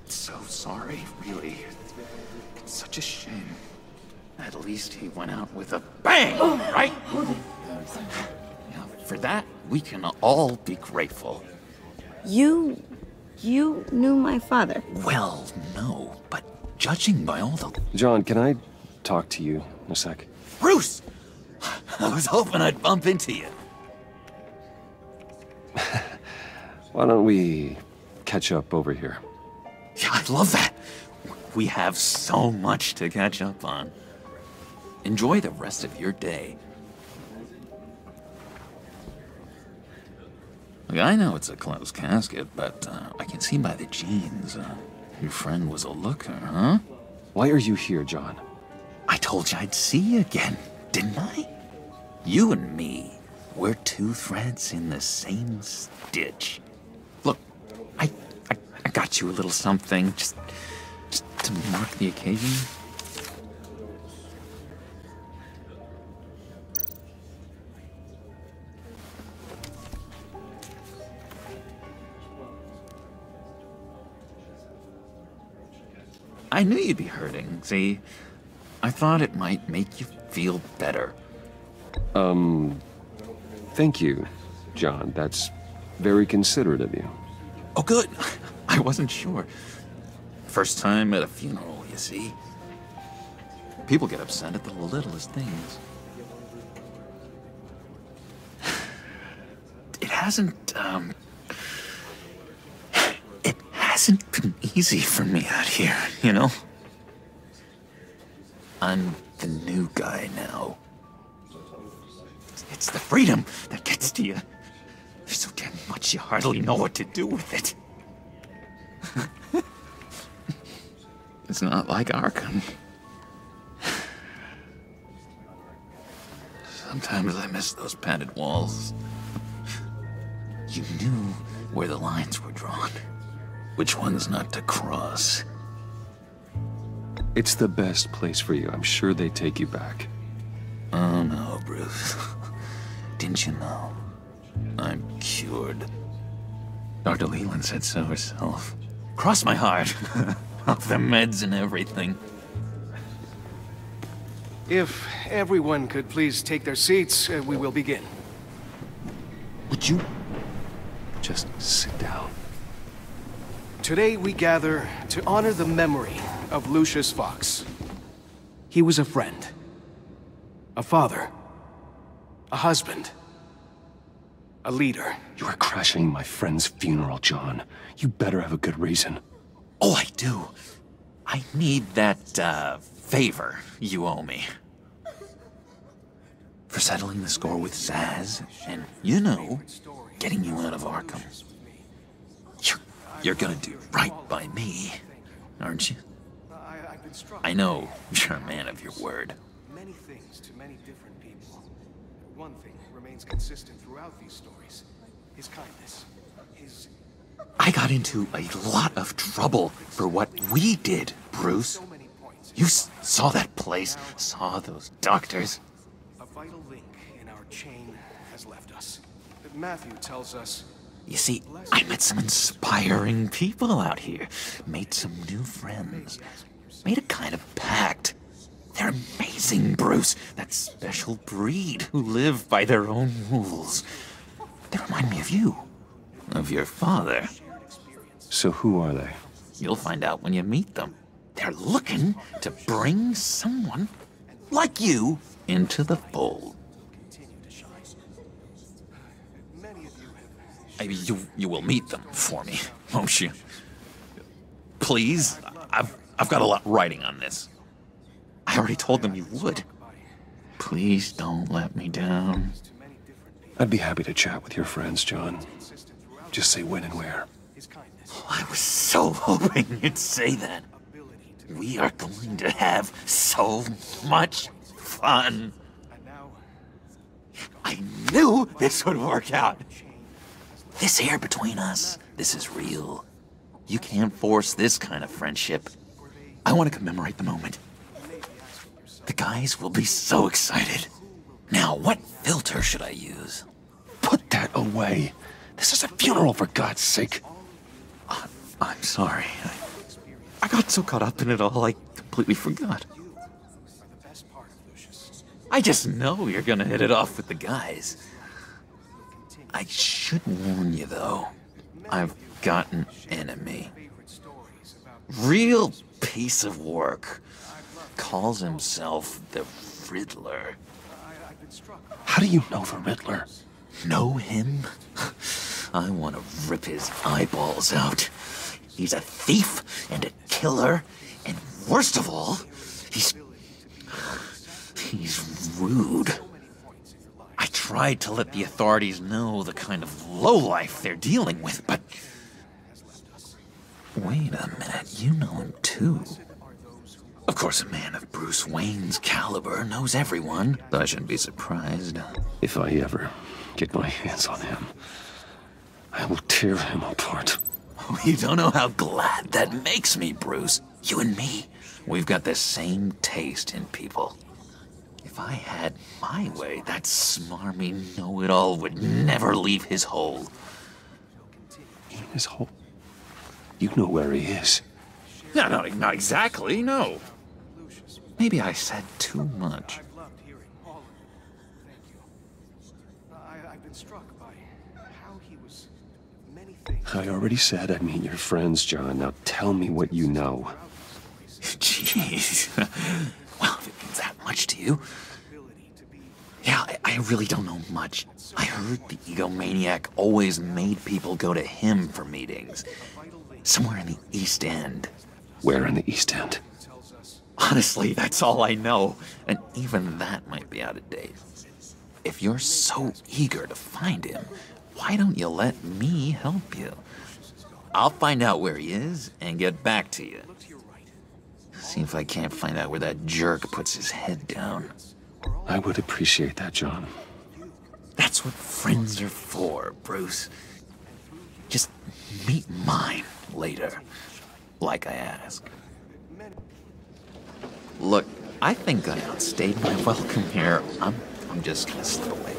So sorry, really. It's such a shame. At least he went out with a bang, right? Yeah, for that, we can all be grateful. You knew my father? Well, no, but judging by all the... John, can I talk to you in a sec? Bruce! I was hoping I'd bump into you. Why don't we catch up over here? Yeah, I'd love that. We have so much to catch up on. Enjoy the rest of your day. Look, I know it's a closed casket, but I can see by the jeans, your friend was a looker, huh? Why are you here, John? I told you I'd see you again, didn't I? You and me, we're two threads in the same stitch. Look, I got you a little something, just to mark the occasion. I knew you'd be hurting, see? I thought it might make you feel better. Thank you, John. That's very considerate of you. Oh, good. I wasn't sure. First time at a funeral, you see? People get upset at the littlest things. It hasn't been easy for me out here, you know? I'm the new guy now. It's the freedom that gets to you. There's so damn much you hardly know what to do with it. It's not like Arkham. Sometimes I miss those padded walls. You knew where the lines were drawn. Which ones not to cross. It's the best place for you. I'm sure they take you back. Oh no, Bruce. Didn't you know? I'm cured. Dr. Leland said so herself. Cross my heart. Off the meds and everything. If everyone could please take their seats, we will begin. Would you just sit down? Today we gather to honor the memory of Lucius Fox. He was a friend, a father, a husband, a leader. You are crashing my friend's funeral, John. You better have a good reason. Oh, I do. I need that, favor you owe me. For settling the score with Zsasz, and, you know, getting you out of Arkham. You're gonna do right by me, aren't you? I know you're a man of your word. Many things to many different people. One thing remains consistent throughout these stories. His kindness. His... I got into a lot of trouble for what we did, Bruce. You saw that place, saw those doctors. A vital link in our chain has left us. Matthew tells us... You see, I met some inspiring people out here. Made some new friends. Made a kind of pact. They're amazing, Bruce. That special breed who live by their own rules. They remind me of you. Of your father. So who are they? You'll find out when you meet them. They're looking to bring someone like you into the fold. You will meet them for me, won't you? Please? I've got a lot writing on this. I already told them you would. Please don't let me down. I'd be happy to chat with your friends, John. Just say when and where. I was so hoping you'd say that. We are going to have so much fun. I knew this would work out. This air between us, this is real. You can't force this kind of friendship. I want to commemorate the moment. The guys will be so excited. Now, what filter should I use? Put that away. This is a funeral, for God's sake. I'm sorry. I got so caught up in it all, I completely forgot. I just know you're gonna hit it off with the guys. I should warn you, though. I've got an enemy. Real piece of work. Calls himself the Riddler. How do you know the Riddler? Know him? I want to rip his eyeballs out. He's a thief and a killer, and worst of all, he's rude. I tried to let the authorities know the kind of lowlife they're dealing with, but... Wait a minute, you know him too. Of course, a man of Bruce Wayne's caliber knows everyone, so I shouldn't be surprised. If I ever get my hands on him, I will tear him apart. You don't know how glad that makes me, Bruce. You and me, we've got the same taste in people. If I had my way, that smarmy know-it-all would never leave his hole. His hole? You know where he is. No, not exactly, no. Maybe I said too much. I've been struck by how he was many things. I already said I'd meet your friends, John. Now tell me what you know. Jeez. Well, if it means that much to you. Yeah, I really don't know much. I heard the egomaniac always made people go to him for meetings. Somewhere in the East End. Where in the East End? Honestly, that's all I know. And even that might be out of date. If you're so eager to find him, why don't you let me help you? I'll find out where he is and get back to you. See if I can't find out where that jerk puts his head down. I would appreciate that, John. That's what friends are for, Bruce. Just meet mine later, like I asked. Look, I think I outstayed my welcome here. I'm just gonna slip away.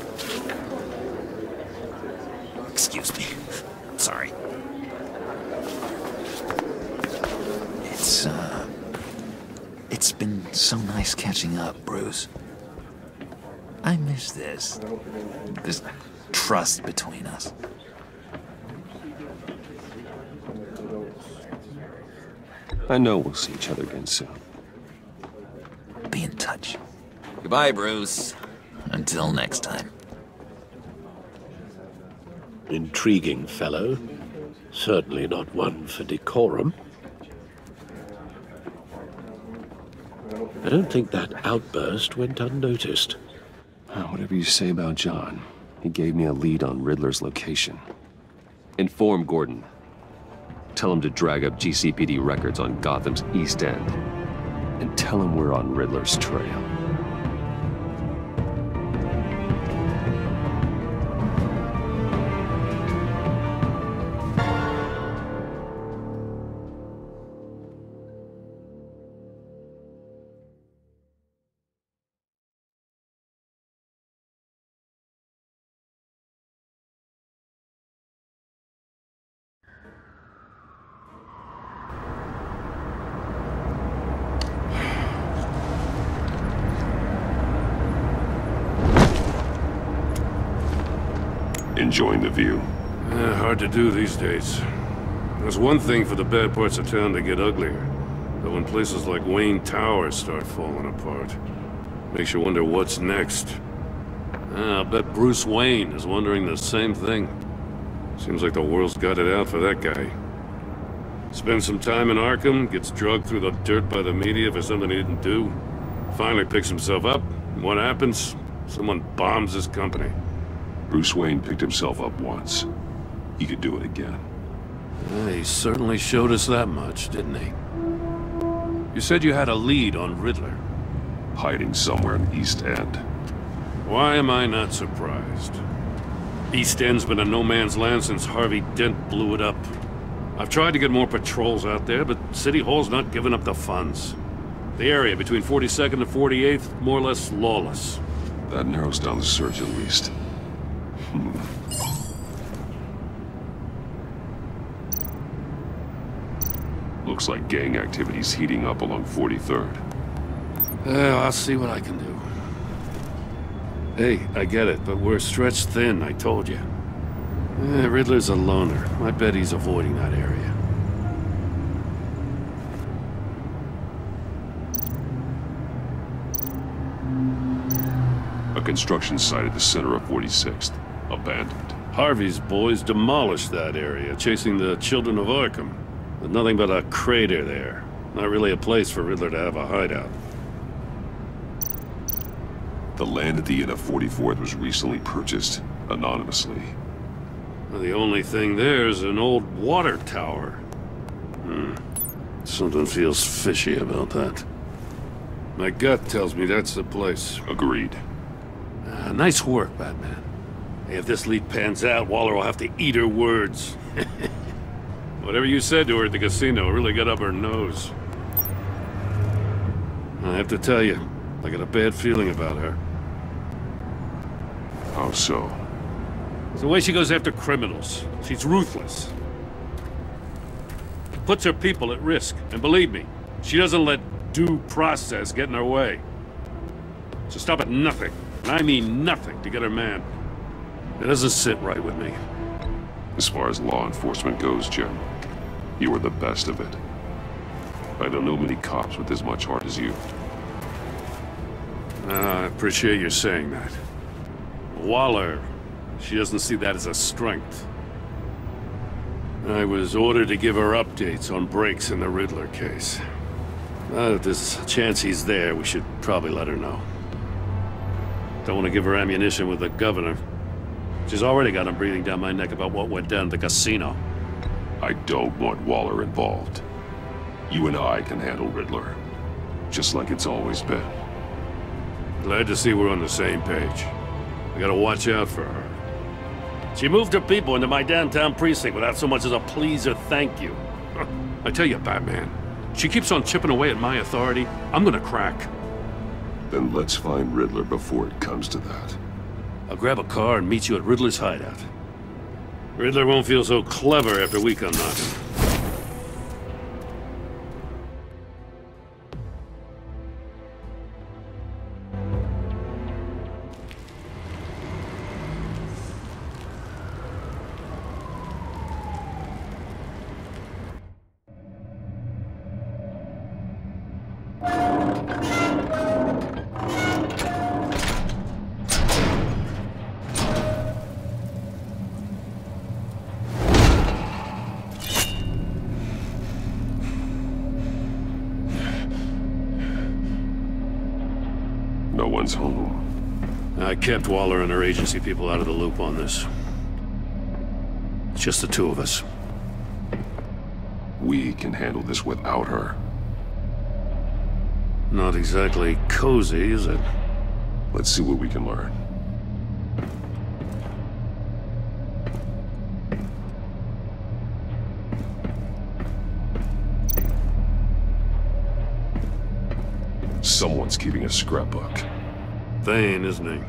Excuse me. Sorry. It's been so nice catching up, Bruce. I miss this trust between us. I know we'll see each other again soon. Be in touch. Goodbye, Bruce. Until next time. Intriguing fellow. Certainly not one for decorum. I don't think that outburst went unnoticed. Whatever you say about John, he gave me a lead on Riddler's location. Inform Gordon. Tell him to drag up GCPD records on Gotham's East End. And tell him we're on Riddler's trail. Enjoying the view? Hard to do these days. There's one thing for the bad parts of town to get uglier. But when places like Wayne Towers start falling apart, makes you wonder what's next. I'll bet Bruce Wayne is wondering the same thing. Seems like the world's got it out for that guy. Spends some time in Arkham, gets drugged through the dirt by the media for something he didn't do. Finally picks himself up. What happens? Someone bombs his company. Bruce Wayne picked himself up once. He could do it again. He certainly showed us that much, didn't he? You said you had a lead on Riddler. Hiding somewhere in East End. Why am I not surprised? East End's been a no-man's land since Harvey Dent blew it up. I've tried to get more patrols out there, but City Hall's not giving up the funds. The area between 42nd and 48th, more or less lawless. That narrows down the search at least. Looks like gang activity's heating up along 43rd. I'll see what I can do. Hey, I get it, but we're stretched thin, I told you. Riddler's a loner. I bet he's avoiding that area. A construction site at the center of 46th. Abandoned. Harvey's boys demolished that area, chasing the children of Arkham. There's nothing but a crater there. Not really a place for Riddler to have a hideout. The land at the end of 44th was recently purchased, anonymously. Well, the only thing there is an old water tower. Something feels fishy about that. My gut tells me that's the place. Agreed. Nice work, Batman. Hey, if this lead pans out, Waller will have to eat her words. Whatever you said to her at the casino really got up her nose. I have to tell you, I got a bad feeling about her. How so? It's the way she goes after criminals. She's ruthless. Puts her people at risk. And believe me, she doesn't let due process get in her way. She'll stop at nothing, and I mean nothing, to get her man. It doesn't sit right with me. As far as law enforcement goes, Jim, you were the best of it. I don't know many cops with as much heart as you. I appreciate you saying that. Waller, she doesn't see that as a strength. I was ordered to give her updates on breaks in the Riddler case. If there's a chance he's there, we should probably let her know. Don't want to give her ammunition with the governor. She's already got him breathing down my neck about what went down at the casino. I don't want Waller involved. You and I can handle Riddler. Just like it's always been. Glad to see we're on the same page. I gotta watch out for her. She moved her people into my downtown precinct without so much as a please or thank you. I tell you, Batman, she keeps on chipping away at my authority, I'm gonna crack. Then let's find Riddler before it comes to that. I'll grab a car and meet you at Riddler's hideout. Riddler won't feel so clever after we come knocking. No one's home. I kept Waller and her agency people out of the loop on this. It's just the two of us. We can handle this without her. Not exactly cozy, is it? Let's see what we can learn. Someone's keeping a scrapbook. Thane, isn't he?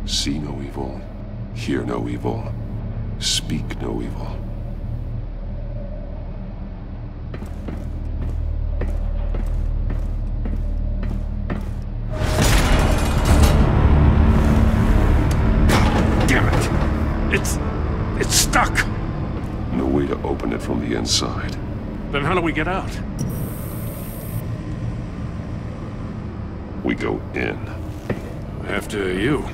See no evil, hear no evil, speak no evil. Damn it! It's stuck! No way to open it from the inside. Then how do we get out? We go in. After you.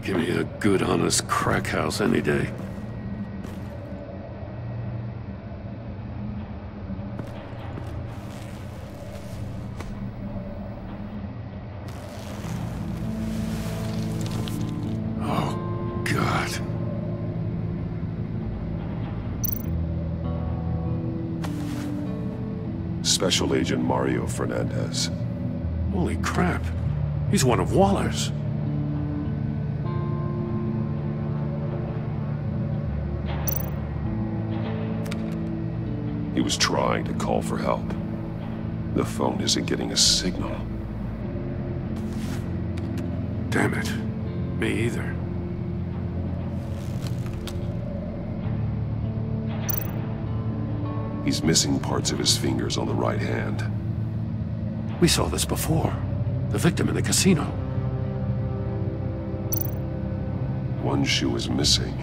Give me a good, honest crack house any day. Oh, God. Special Agent Mario Fernandez. Holy crap. He's one of Waller's. He was trying to call for help. The phone isn't getting a signal. Damn it. Me either. He's missing parts of his fingers on the right hand. We saw this before. The victim in the casino. One shoe is missing.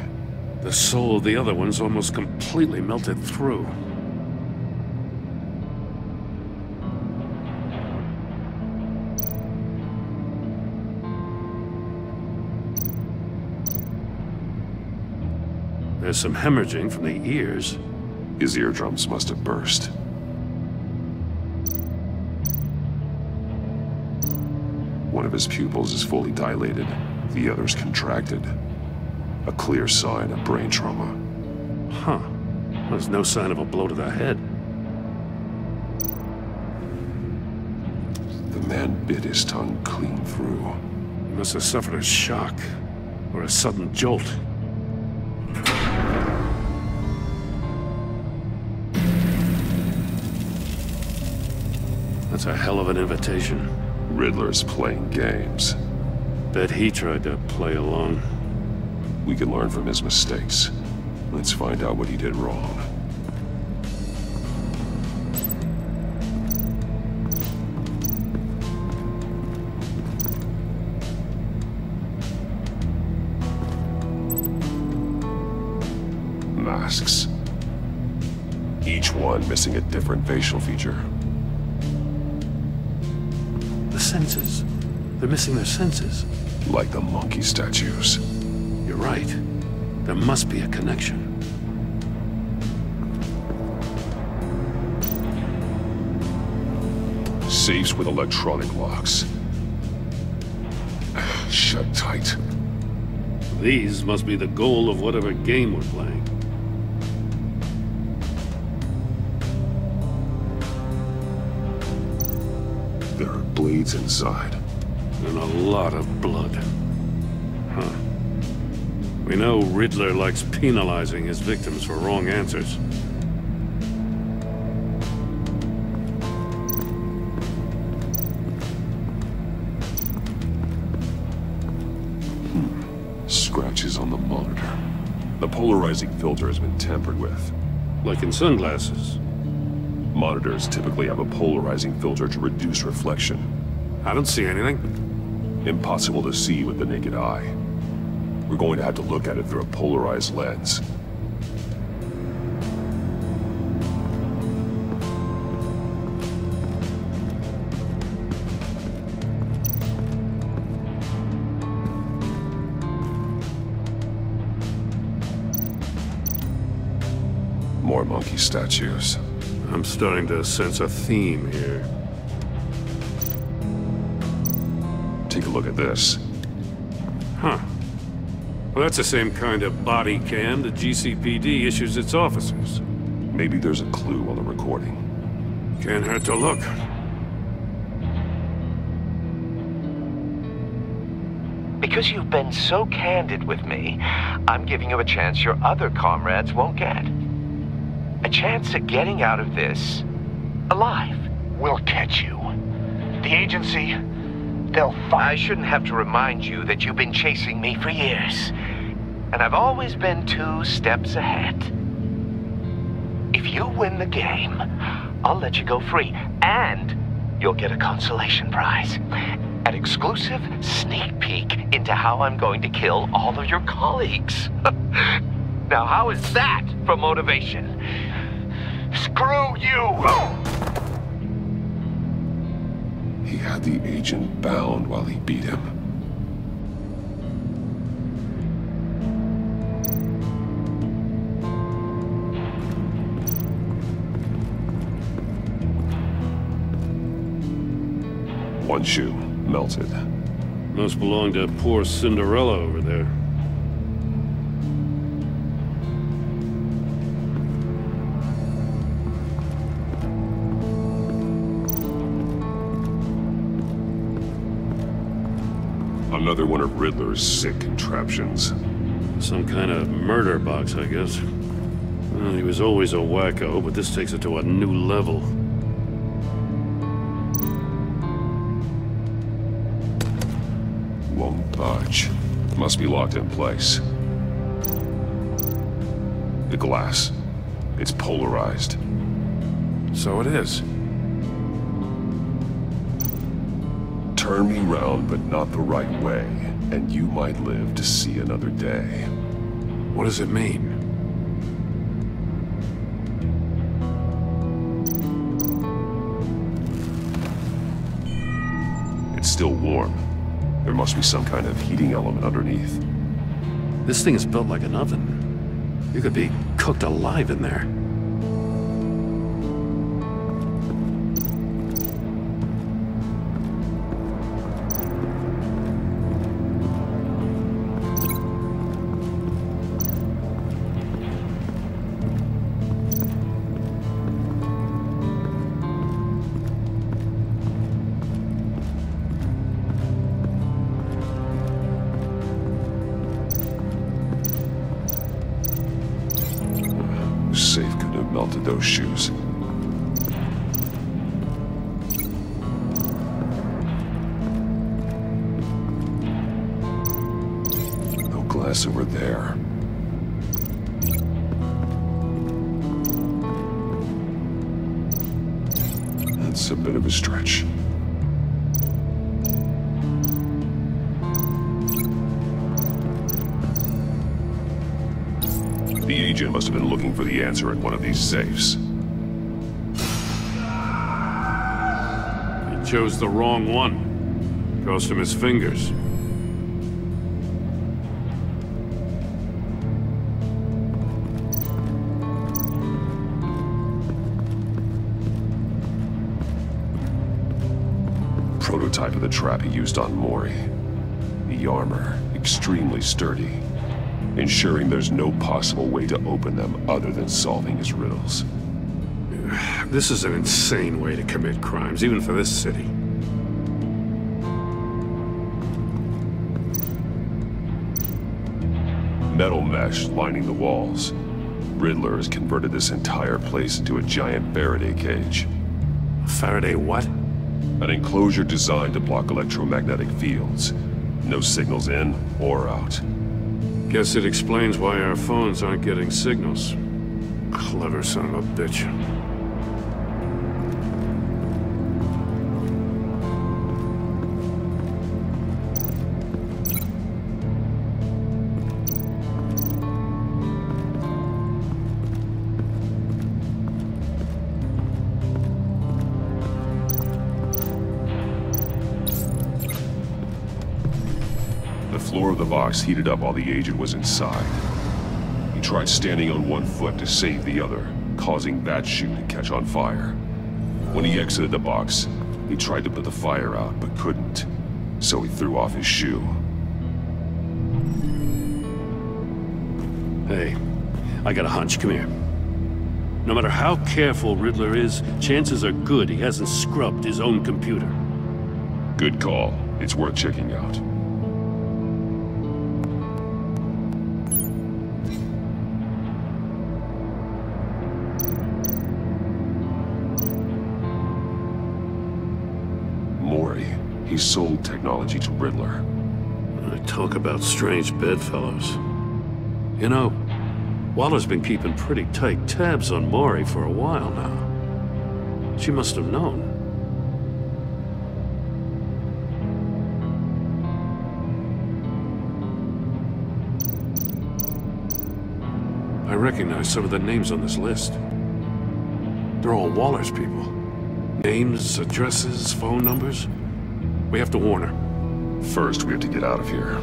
The sole of the other one's almost completely melted through. There's some hemorrhaging from the ears. His eardrums must have burst. One of his pupils is fully dilated, the other's contracted. A clear sign of brain trauma. Huh. There's no sign of a blow to the head. The man bit his tongue clean through. He must have suffered a shock, or a sudden jolt. That's a hell of an invitation. Riddler's playing games. Bet he tried to play along. We can learn from his mistakes. Let's find out what he did wrong. Masks. Each one missing a different facial feature. The senses. They're missing their senses. Like the monkey statues. You're right. There must be a connection. Safes with electronic locks. Shut tight. These must be the goal of whatever game we're playing. There are blades inside. And a lot of blood. Huh. We know Riddler likes penalizing his victims for wrong answers. Scratches on the monitor. The polarizing filter has been tampered with. Like in sunglasses. Monitors typically have a polarizing filter to reduce reflection. I don't see anything. Impossible to see with the naked eye. We're going to have to look at it through a polarized lens. More monkey statues. I'm starting to sense a theme here. Take a look at this. Huh. Well, that's the same kind of body cam the GCPD issues its officers. Maybe there's a clue on the recording. Can't hurt to look. Because you've been so candid with me, I'm giving you a chance your other comrades won't get. A chance at getting out of this alive. We'll catch you. The agency, they'll find... I shouldn't have to remind you that you've been chasing me for years. And I've always been 2 steps ahead. If you win the game, I'll let you go free. And you'll get a consolation prize. An exclusive sneak peek into how I'm going to kill all of your colleagues. Now, how is that for motivation? Screw you! He had the agent bound while he beat him. One shoe, melted. Must belong to poor Cinderella over there. Another one of Riddler's sick contraptions. Some kind of murder box, I guess. Well, he was always a wacko, but this takes it to a new level. Won't budge. Must be locked in place. The glass. It's polarized. So it is. Turn me round, but not the right way, and you might live to see another day. What does it mean? It's still warm. There must be some kind of heating element underneath. This thing is built like an oven. You could be cooked alive in there. Safe couldn't have melted those shoes. No glass over there. That's a bit of a stretch. The agent must have been looking for the answer at one of these safes. He chose the wrong one. Cost him his fingers. Prototype of the trap he used on Mori. The armor, extremely sturdy, ensuring there's no possible way to open them other than solving his riddles. This is an insane way to commit crimes, even for this city. Metal mesh lining the walls. Riddler has converted this entire place into a giant Faraday cage. Faraday what? An enclosure designed to block electromagnetic fields. No signals in or out. Guess it explains why our phones aren't getting signals. Clever son of a bitch. floor of the box heated up while the agent was inside. He tried standing on one foot to save the other, causing that shoe to catch on fire. When he exited the box, he tried to put the fire out, but couldn't, so he threw off his shoe. Hey, I got a hunch. Come here. No matter how careful Riddler is, chances are good he hasn't scrubbed his own computer. Good call. It's worth checking out. Mori, he sold technology to Riddler. Talk about strange bedfellows. You know, Waller's been keeping pretty tight tabs on Mori for a while now. She must have known. I recognize some of the names on this list. They're all Waller's people. Names, addresses, phone numbers. We have to warn her. First, we have to get out of here.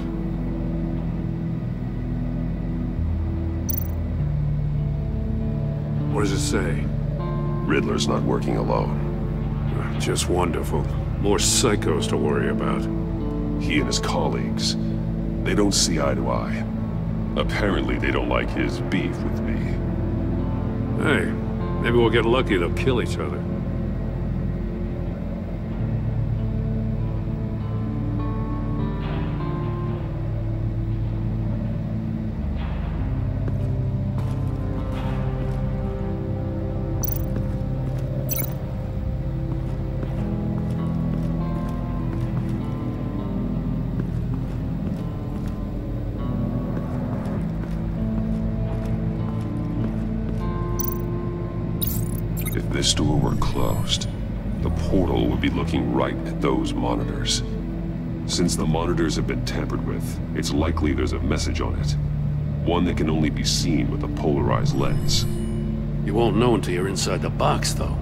What does it say? Riddler's not working alone. Just wonderful. More psychos to worry about. He and his colleagues, they don't see eye to eye. Apparently, they don't like his beef with me. Hey, maybe we'll get lucky they'll kill each other. If this door were closed, the portal would be looking right at those monitors. Since the monitors have been tampered with, it's likely there's a message on it. One that can only be seen with a polarized lens. You won't know until you're inside the box, though.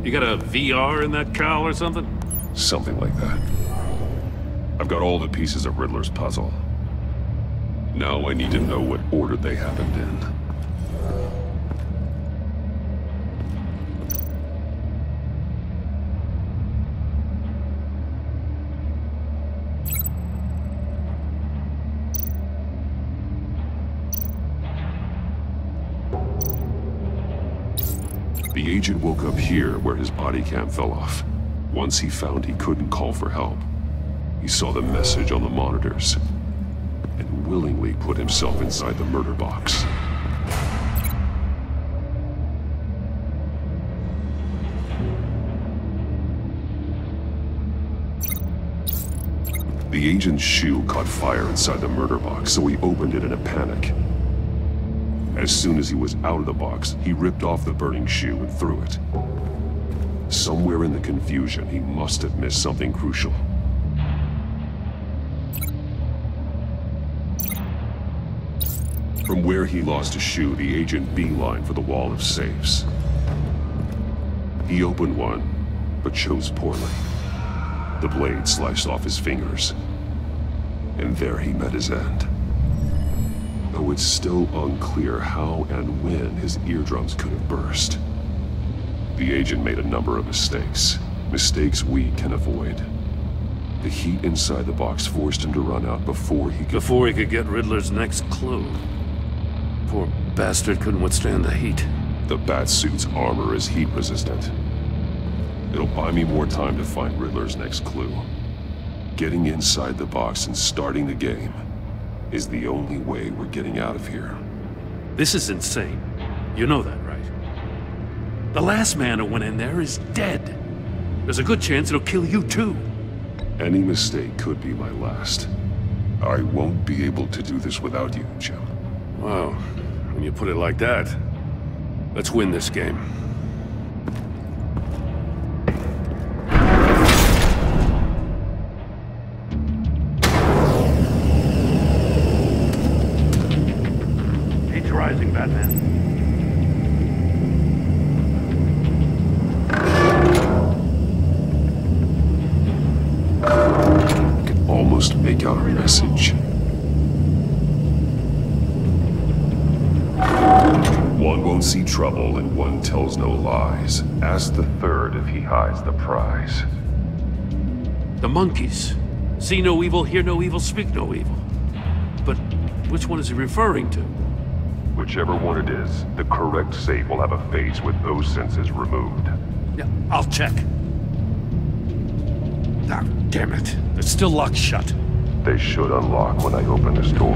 You got a VR in that cowl or something? Something like that. I've got all the pieces of Riddler's puzzle. Now I need to know what order they happened in. The agent woke up here where his body cam fell off. Once he found he couldn't call for help, he saw the message on the monitors and willingly put himself inside the murder box. The agent's shoe caught fire inside the murder box, so he opened it in a panic. As soon as he was out of the box, he ripped off the burning shoe and threw it. Somewhere in the confusion, he must have missed something crucial. From where he lost a shoe, the agent beelined for the wall of safes. He opened one, but chose poorly. The blade sliced off his fingers, and there he met his end. Though it's still unclear how and when his eardrums could have burst. The agent made a number of mistakes. Mistakes we can avoid. The heat inside the box forced him to run out before he could get Riddler's next clue. Poor bastard couldn't withstand the heat. The Batsuit's armor is heat resistant. It'll buy me more time to find Riddler's next clue. Getting inside the box and starting the game is the only way we're getting out of here. This is insane. You know that, right? The last man who went in there is dead. There's a good chance it'll kill you too. Any mistake could be my last. I won't be able to do this without you, Jim. Wow, when you put it like that, let's win this game. Heat's rising, Batman. Agar message. One won't see trouble and one tells no lies. Ask the third if he hides the prize. The monkeys. See no evil, hear no evil, speak no evil. But which one is he referring to? Whichever one it is, the correct safe will have a face with those senses removed. Yeah, I'll check. Ah, damn it. It's still locked shut. They should unlock when I open this door.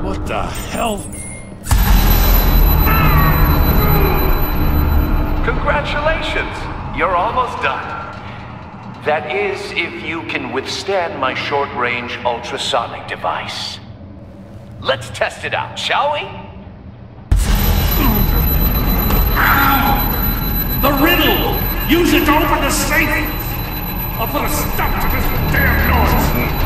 What the hell? Congratulations! You're almost done. That is, if you can withstand my short-range ultrasonic device. Let's test it out, shall we? The riddle! Use it to open the safe! I'll put a stop to this damn noise!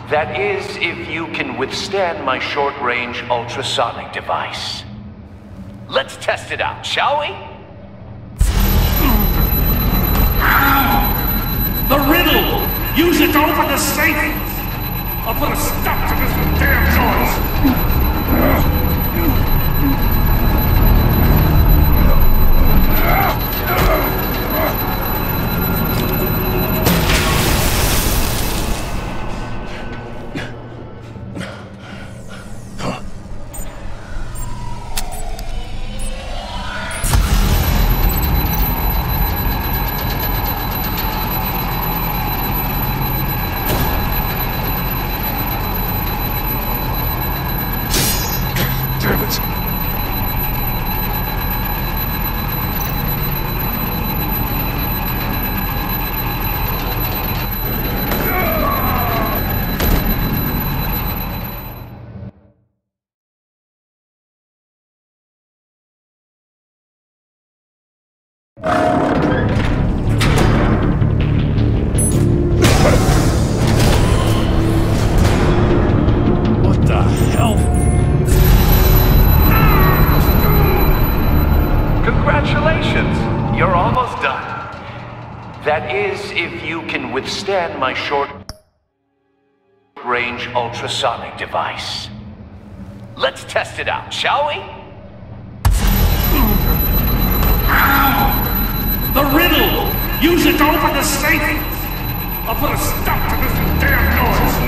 That is, if you can withstand my short-range ultrasonic device. Let's test it out, shall we? The riddle! Use it to open the safe! I'll put a stop to this damn noise! Withstand my short-range ultrasonic device. Let's test it out, shall we? The riddle! Use it to open the safe! I'll put a stop to this damn noise!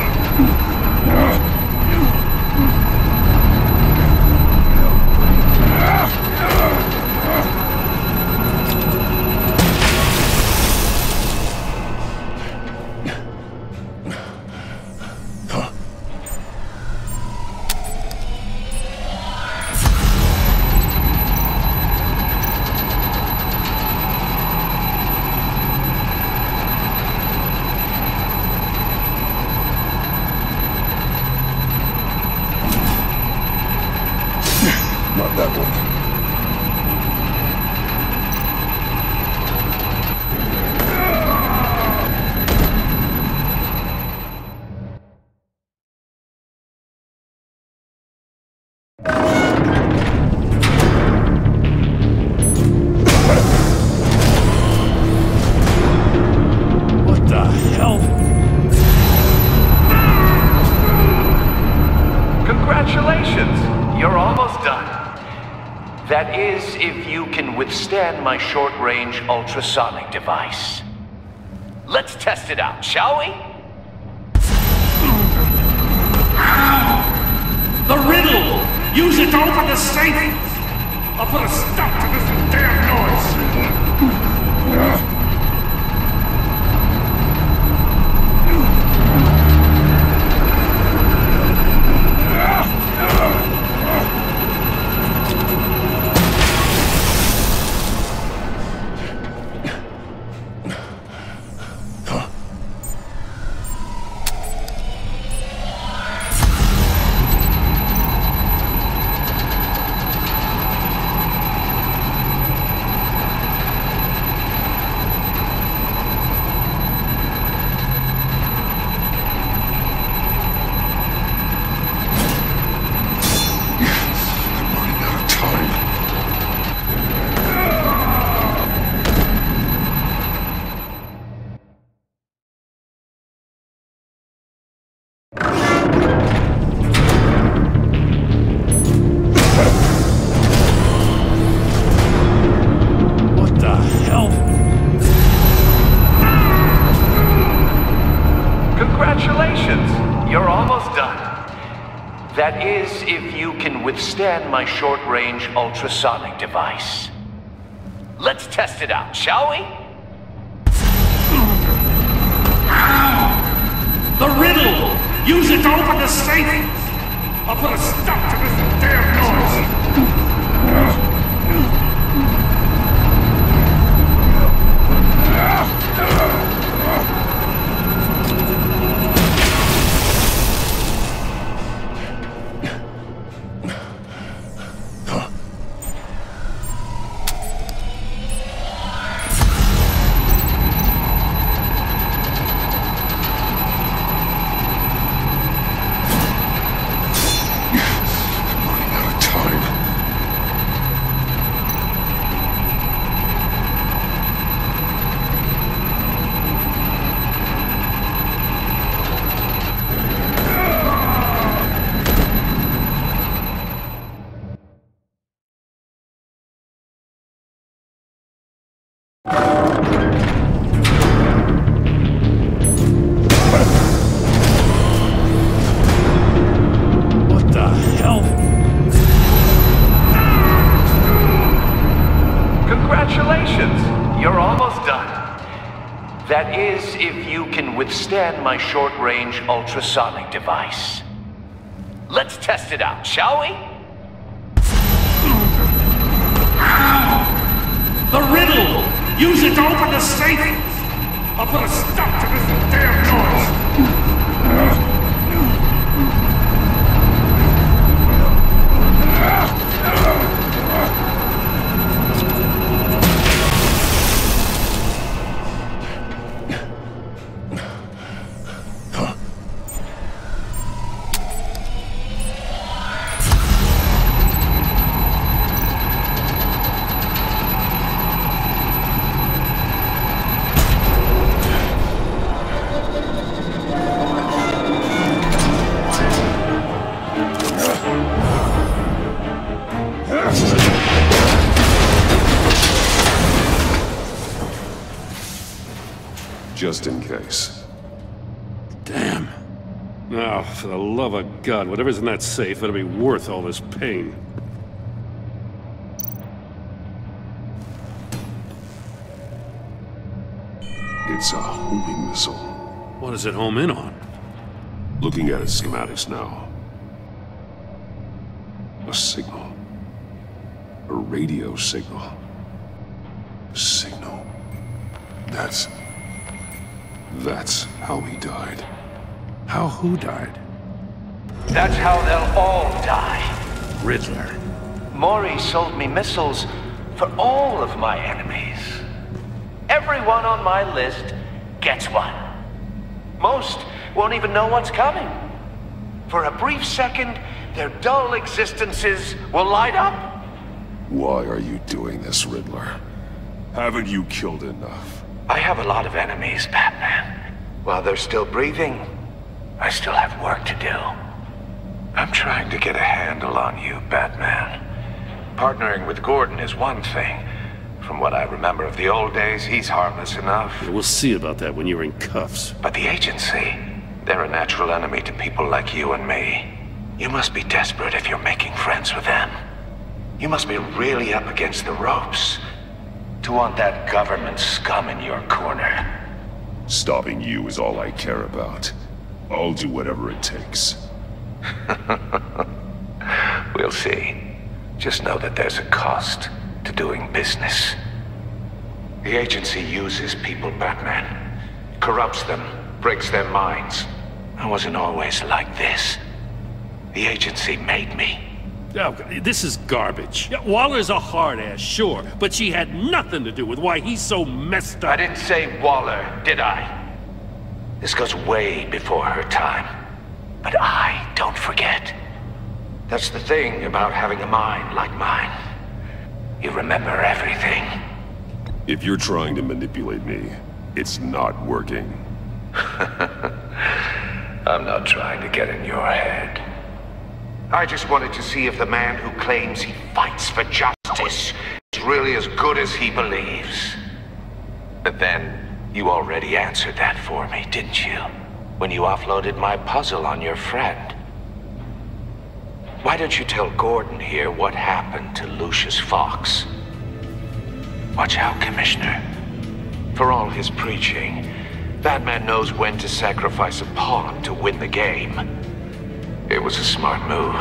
withstand my short-range ultrasonic device. Let's test it out, shall we? The riddle! Use it to open the safe! I'll put a stop to this damn noise! That is, if you can withstand my short-range ultrasonic device. Let's test it out, shall we? The riddle! Use it to open the safe! I'll put a stop to this damn noise! That is, if you can withstand my short-range ultrasonic device. Let's test it out, shall we? The riddle! Use it to open the safe! I'll put a stop to this damn noise! Just in case. Damn. Now, for the love of God, whatever's in that safe, it'll be worth all this pain. It's a homing missile. What does it home in on? Looking at its schematics now. A signal. A radio signal. Signal. That's how he died. How who died? That's how they'll all die. Riddler. Mori sold me missiles for all of my enemies. Everyone on my list gets one. Most won't even know what's coming. For a brief second, their dull existences will light up. Why are you doing this, Riddler? Haven't you killed enough? I have a lot of enemies, Batman. While they're still breathing, I still have work to do. I'm trying to get a handle on you, Batman. Partnering with Gordon is one thing. From what I remember of the old days, he's harmless enough. Yeah, we'll see about that when you're in cuffs. But the agency, they're a natural enemy to people like you and me. You must be desperate if you're making friends with them. You must be really up against the ropes to want that government scum in your corner. Stopping you is all I care about. I'll do whatever it takes. We'll see. Just know that there's a cost to doing business. The agency uses people, Batman. Corrupts them, breaks their minds. I wasn't always like this. The agency made me. Oh, this is garbage. Yeah, Waller's a hard-ass, sure, but she had nothing to do with why he's so messed up. I didn't say Waller, did I? This goes way before her time. But I don't forget. That's the thing about having a mind like mine. You remember everything. If you're trying to manipulate me, it's not working. I'm not trying to get in your head. I just wanted to see if the man who claims he fights for justice is really as good as he believes. But then, you already answered that for me, didn't you? When you offloaded my puzzle on your friend. Why don't you tell Gordon here what happened to Lucius Fox? Watch out, Commissioner. For all his preaching, Batman knows when to sacrifice a pawn to win the game. It was a smart move.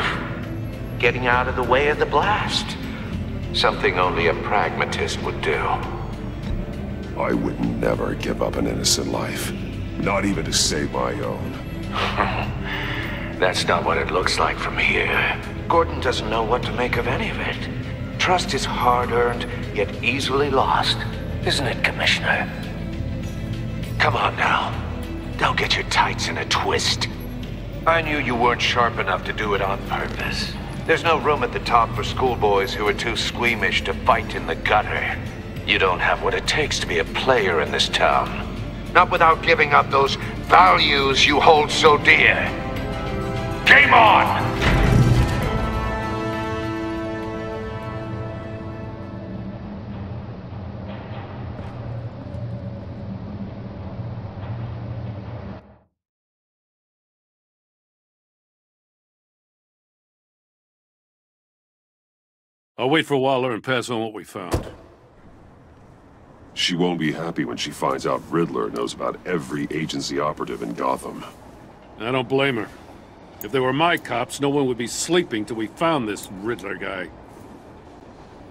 Getting out of the way of the blast. Something only a pragmatist would do. I would never give up an innocent life. Not even to save my own. That's not what it looks like from here. Gordon doesn't know what to make of any of it. Trust is hard-earned, yet easily lost. Isn't it, Commissioner? Come on now. Don't get your tights in a twist. I knew you weren't sharp enough to do it on purpose. There's no room at the top for schoolboys who are too squeamish to fight in the gutter. You don't have what it takes to be a player in this town. Not without giving up those values you hold so dear. Game on! I'll wait for Waller and pass on what we found. She won't be happy when she finds out Riddler knows about every agency operative in Gotham. I don't blame her. If they were my cops, no one would be sleeping till we found this Riddler guy.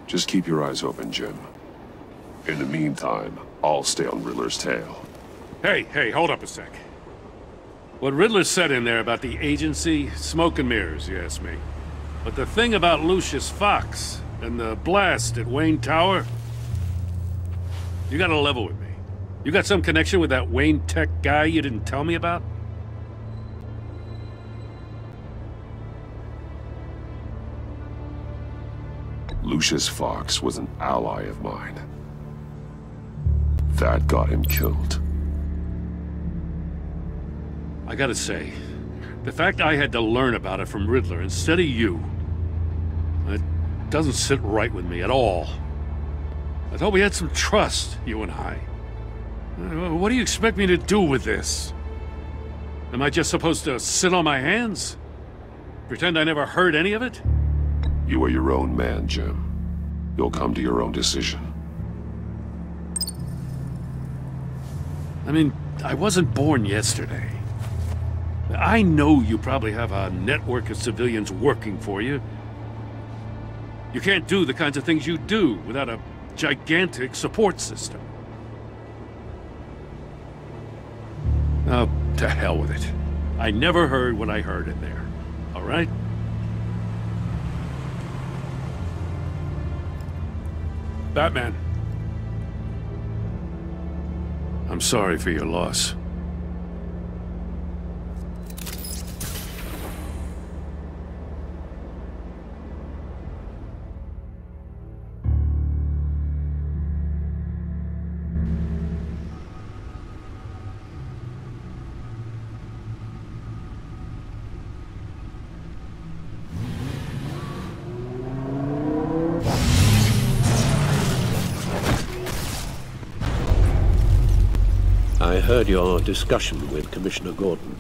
Just keep your eyes open, Jim. In the meantime, I'll stay on Riddler's tail. Hey, hold up a sec. What Riddler said in there about the agency, smoke and mirrors, you ask me. But the thing about Lucius Fox and the blast at Wayne Tower, you gotta level with me. You got some connection with that Wayne Tech guy you didn't tell me about? Lucius Fox was an ally of mine. That got him killed. I gotta say, the fact I had to learn about it from Riddler instead of you, it doesn't sit right with me at all. I thought we had some trust, you and I. What do you expect me to do with this? Am I just supposed to sit on my hands? Pretend I never heard any of it? You are your own man, Jim. You'll come to your own decision. I mean, I wasn't born yesterday. I know you probably have a network of civilians working for you. You can't do the kinds of things you do without a gigantic support system. Oh, to hell with it. I never heard what I heard in there. All right? Batman. I'm sorry for your loss. I heard your discussion with Commissioner Gordon.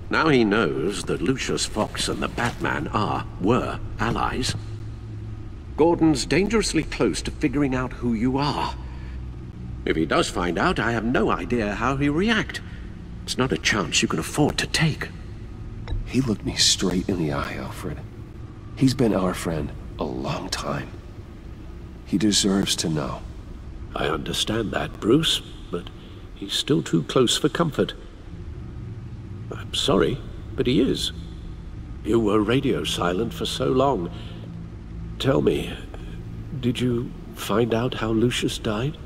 Now he knows that Lucius Fox and the Batman were allies. Gordon's dangerously close to figuring out who you are. If he does find out, I have no idea how he'll react. It's not a chance you can afford to take. He looked me straight in the eye, Alfred. He's been our friend a long time. He deserves to know. I understand that, Bruce, but he's still too close for comfort. I'm sorry, but he is. You were radio silent for so long. Tell me, did you find out how Lucius died?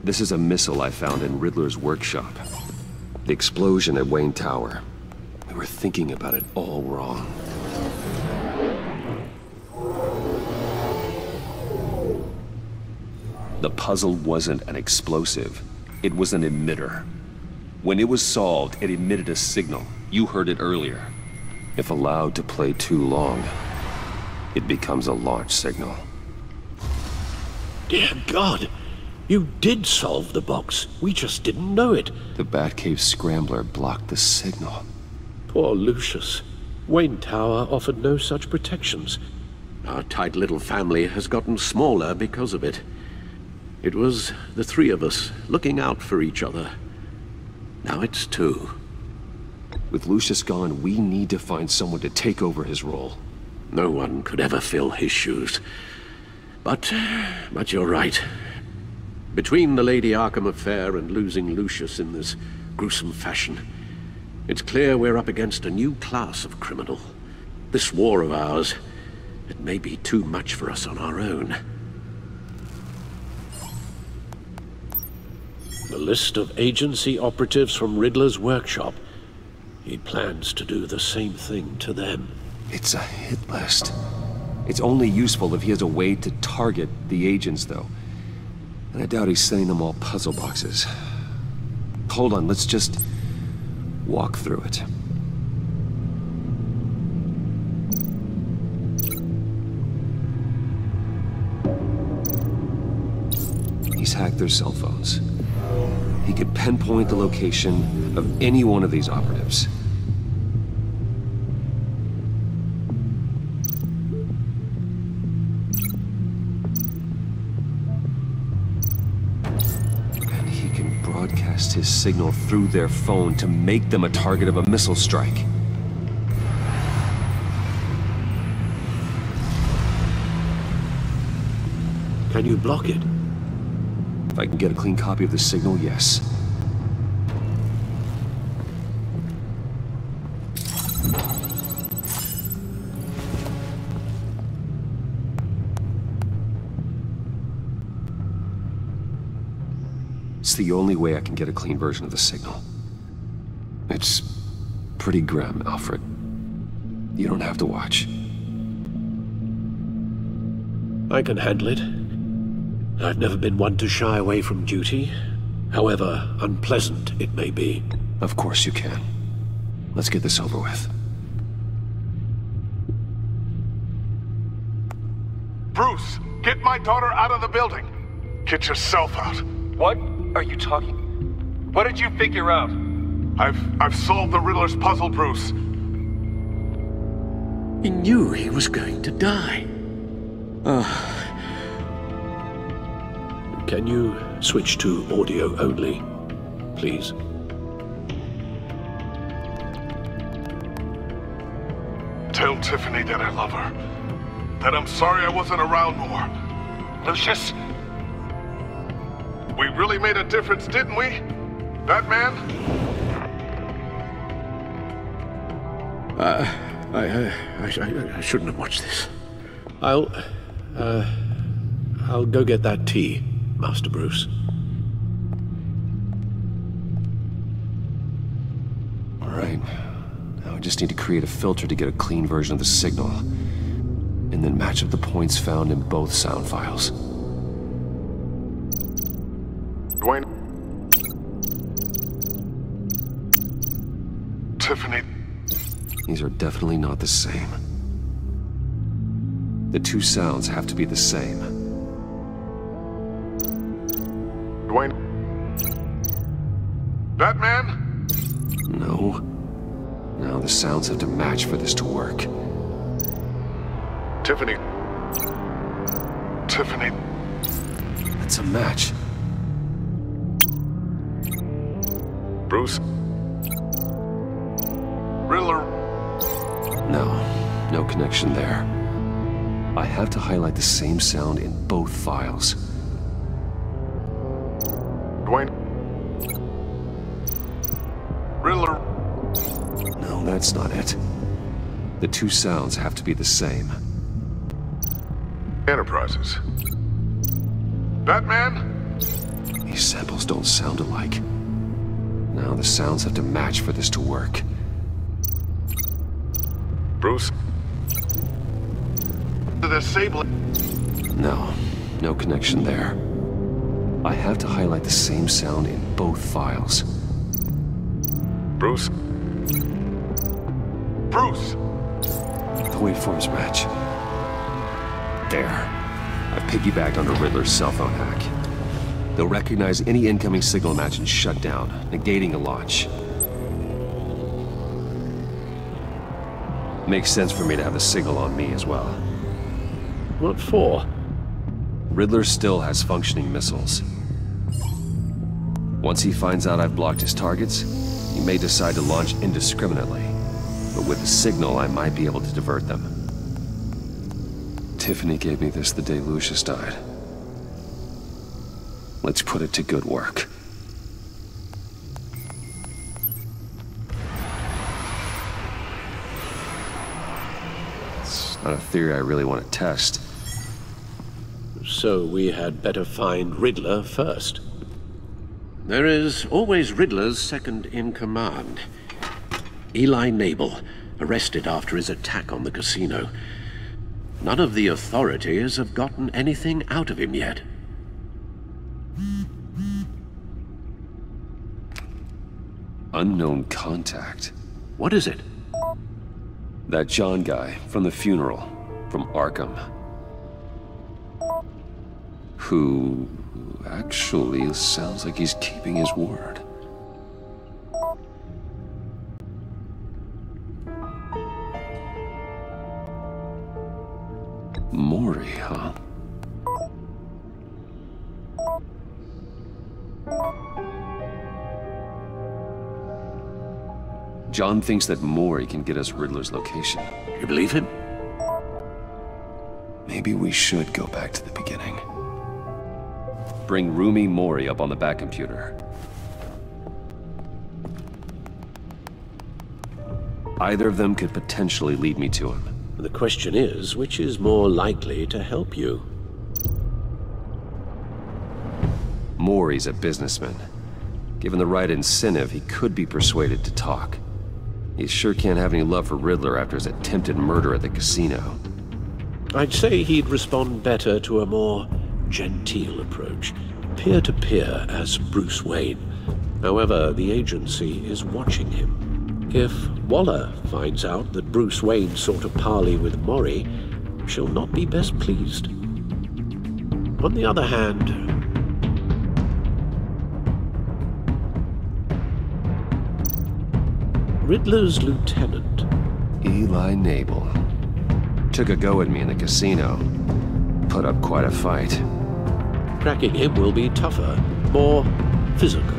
This is a missile I found in Riddler's workshop. The explosion at Wayne Tower. We were thinking about it all wrong. The puzzle wasn't an explosive. It was an emitter. When it was solved, it emitted a signal. You heard it earlier. If allowed to play too long, it becomes a launch signal. Dear God! You did solve the box. We just didn't know it. The Batcave Scrambler blocked the signal. Poor Lucius. Wayne Tower offered no such protections. Our tight little family has gotten smaller because of it. It was the three of us looking out for each other. Now it's two. With Lucius gone, we need to find someone to take over his role. No one could ever fill his shoes. But you're right. Between the Lady Arkham affair and losing Lucius in this gruesome fashion, it's clear we're up against a new class of criminal. This war of ours, it may be too much for us on our own. The list of agency operatives from Riddler's workshop. He plans to do the same thing to them. It's a hit list. It's only useful if he has a way to target the agents, though. And I doubt he's sending them all puzzle boxes. Hold on, let's just walk through it. He's hacked their cell phones. He could pinpoint the location of any one of these operatives. And he can broadcast his signal through their phone to make them a target of a missile strike. Can you block it? If I can get a clean copy of the signal, yes. It's the only way I can get a clean version of the signal. It's pretty grim, Alfred. You don't have to watch. I can handle it. I've never been one to shy away from duty, however unpleasant it may be. Of course you can. Let's get this over with. Bruce, get my daughter out of the building. Get yourself out. What are you talking? What did you figure out? I've solved the Riddler's puzzle, Bruce. He knew he was going to die. Can you switch to audio only, please? Tell Tiffany that I love her. That I'm sorry I wasn't around more. Lucius? We really made a difference, didn't we? Batman? I shouldn't have watched this. I'll go get that tea, Master Bruce. All right. Now I just need to create a filter to get a clean version of the signal, and then match up the points found in both sound files. Dwayne. Tiffany. These are definitely not the same. The two sounds have to be the same. Dwayne. Batman? No. No, the sounds have to match for this to work. Tiffany. Tiffany. That's a match. Bruce. Riddler. No, no connection there. I have to highlight the same sound in both files. Dwayne. Riddler. No, that's not it. The two sounds have to be the same. Enterprises. Batman? These samples don't sound alike. Now the sounds have to match for this to work. Bruce? The disabling. No, no connection there. I have to highlight the same sound in both files. Bruce? Bruce! The waveforms match. There. I've piggybacked onto Riddler's cell phone hack. They'll recognize any incoming signal match and shut down, negating a launch. Makes sense for me to have the signal on me as well. What for? Riddler still has functioning missiles. Once he finds out I've blocked his targets, he may decide to launch indiscriminately. But with the signal, I might be able to divert them. Tiffany gave me this the day Lucius died. Let's put it to good work. It's not a theory I really want to test. So we had better find Riddler first. There is always Riddler's second in command. Eli Nabel, arrested after his attack on the casino. None of the authorities have gotten anything out of him yet. Unknown contact. What is it? That John guy from the funeral, from Arkham. Who actually sounds like he's keeping his word. Mori, huh? John thinks that Mori can get us Riddler's location. You believe him? Maybe we should go back to the beginning. Bring Rumi Mori up on the back computer. Either of them could potentially lead me to him. The question is, which is more likely to help you? Mori's a businessman. Given the right incentive, he could be persuaded to talk. He sure can't have any love for Riddler after his attempted murder at the casino. I'd say he'd respond better to a more genteel approach, peer-to-peer as Bruce Wayne. However, the agency is watching him. If Waller finds out that Bruce Wayne sought a parley with Mori, she'll not be best pleased. On the other hand, Riddler's lieutenant, Eli Nabel, took a go at me in the casino. Put up quite a fight. Cracking him will be tougher, more physical.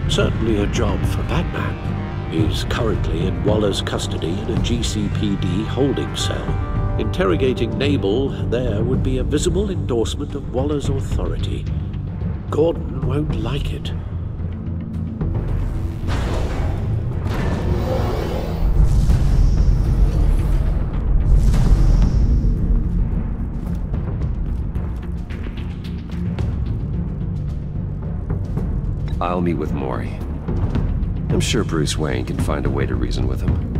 Certainly a job for Batman. He's currently in Waller's custody in a GCPD holding cell. Interrogating Nabel there would be a visible endorsement of Waller's authority. Gordon won't like it. I'll meet with Mori. I'm sure Bruce Wayne can find a way to reason with him.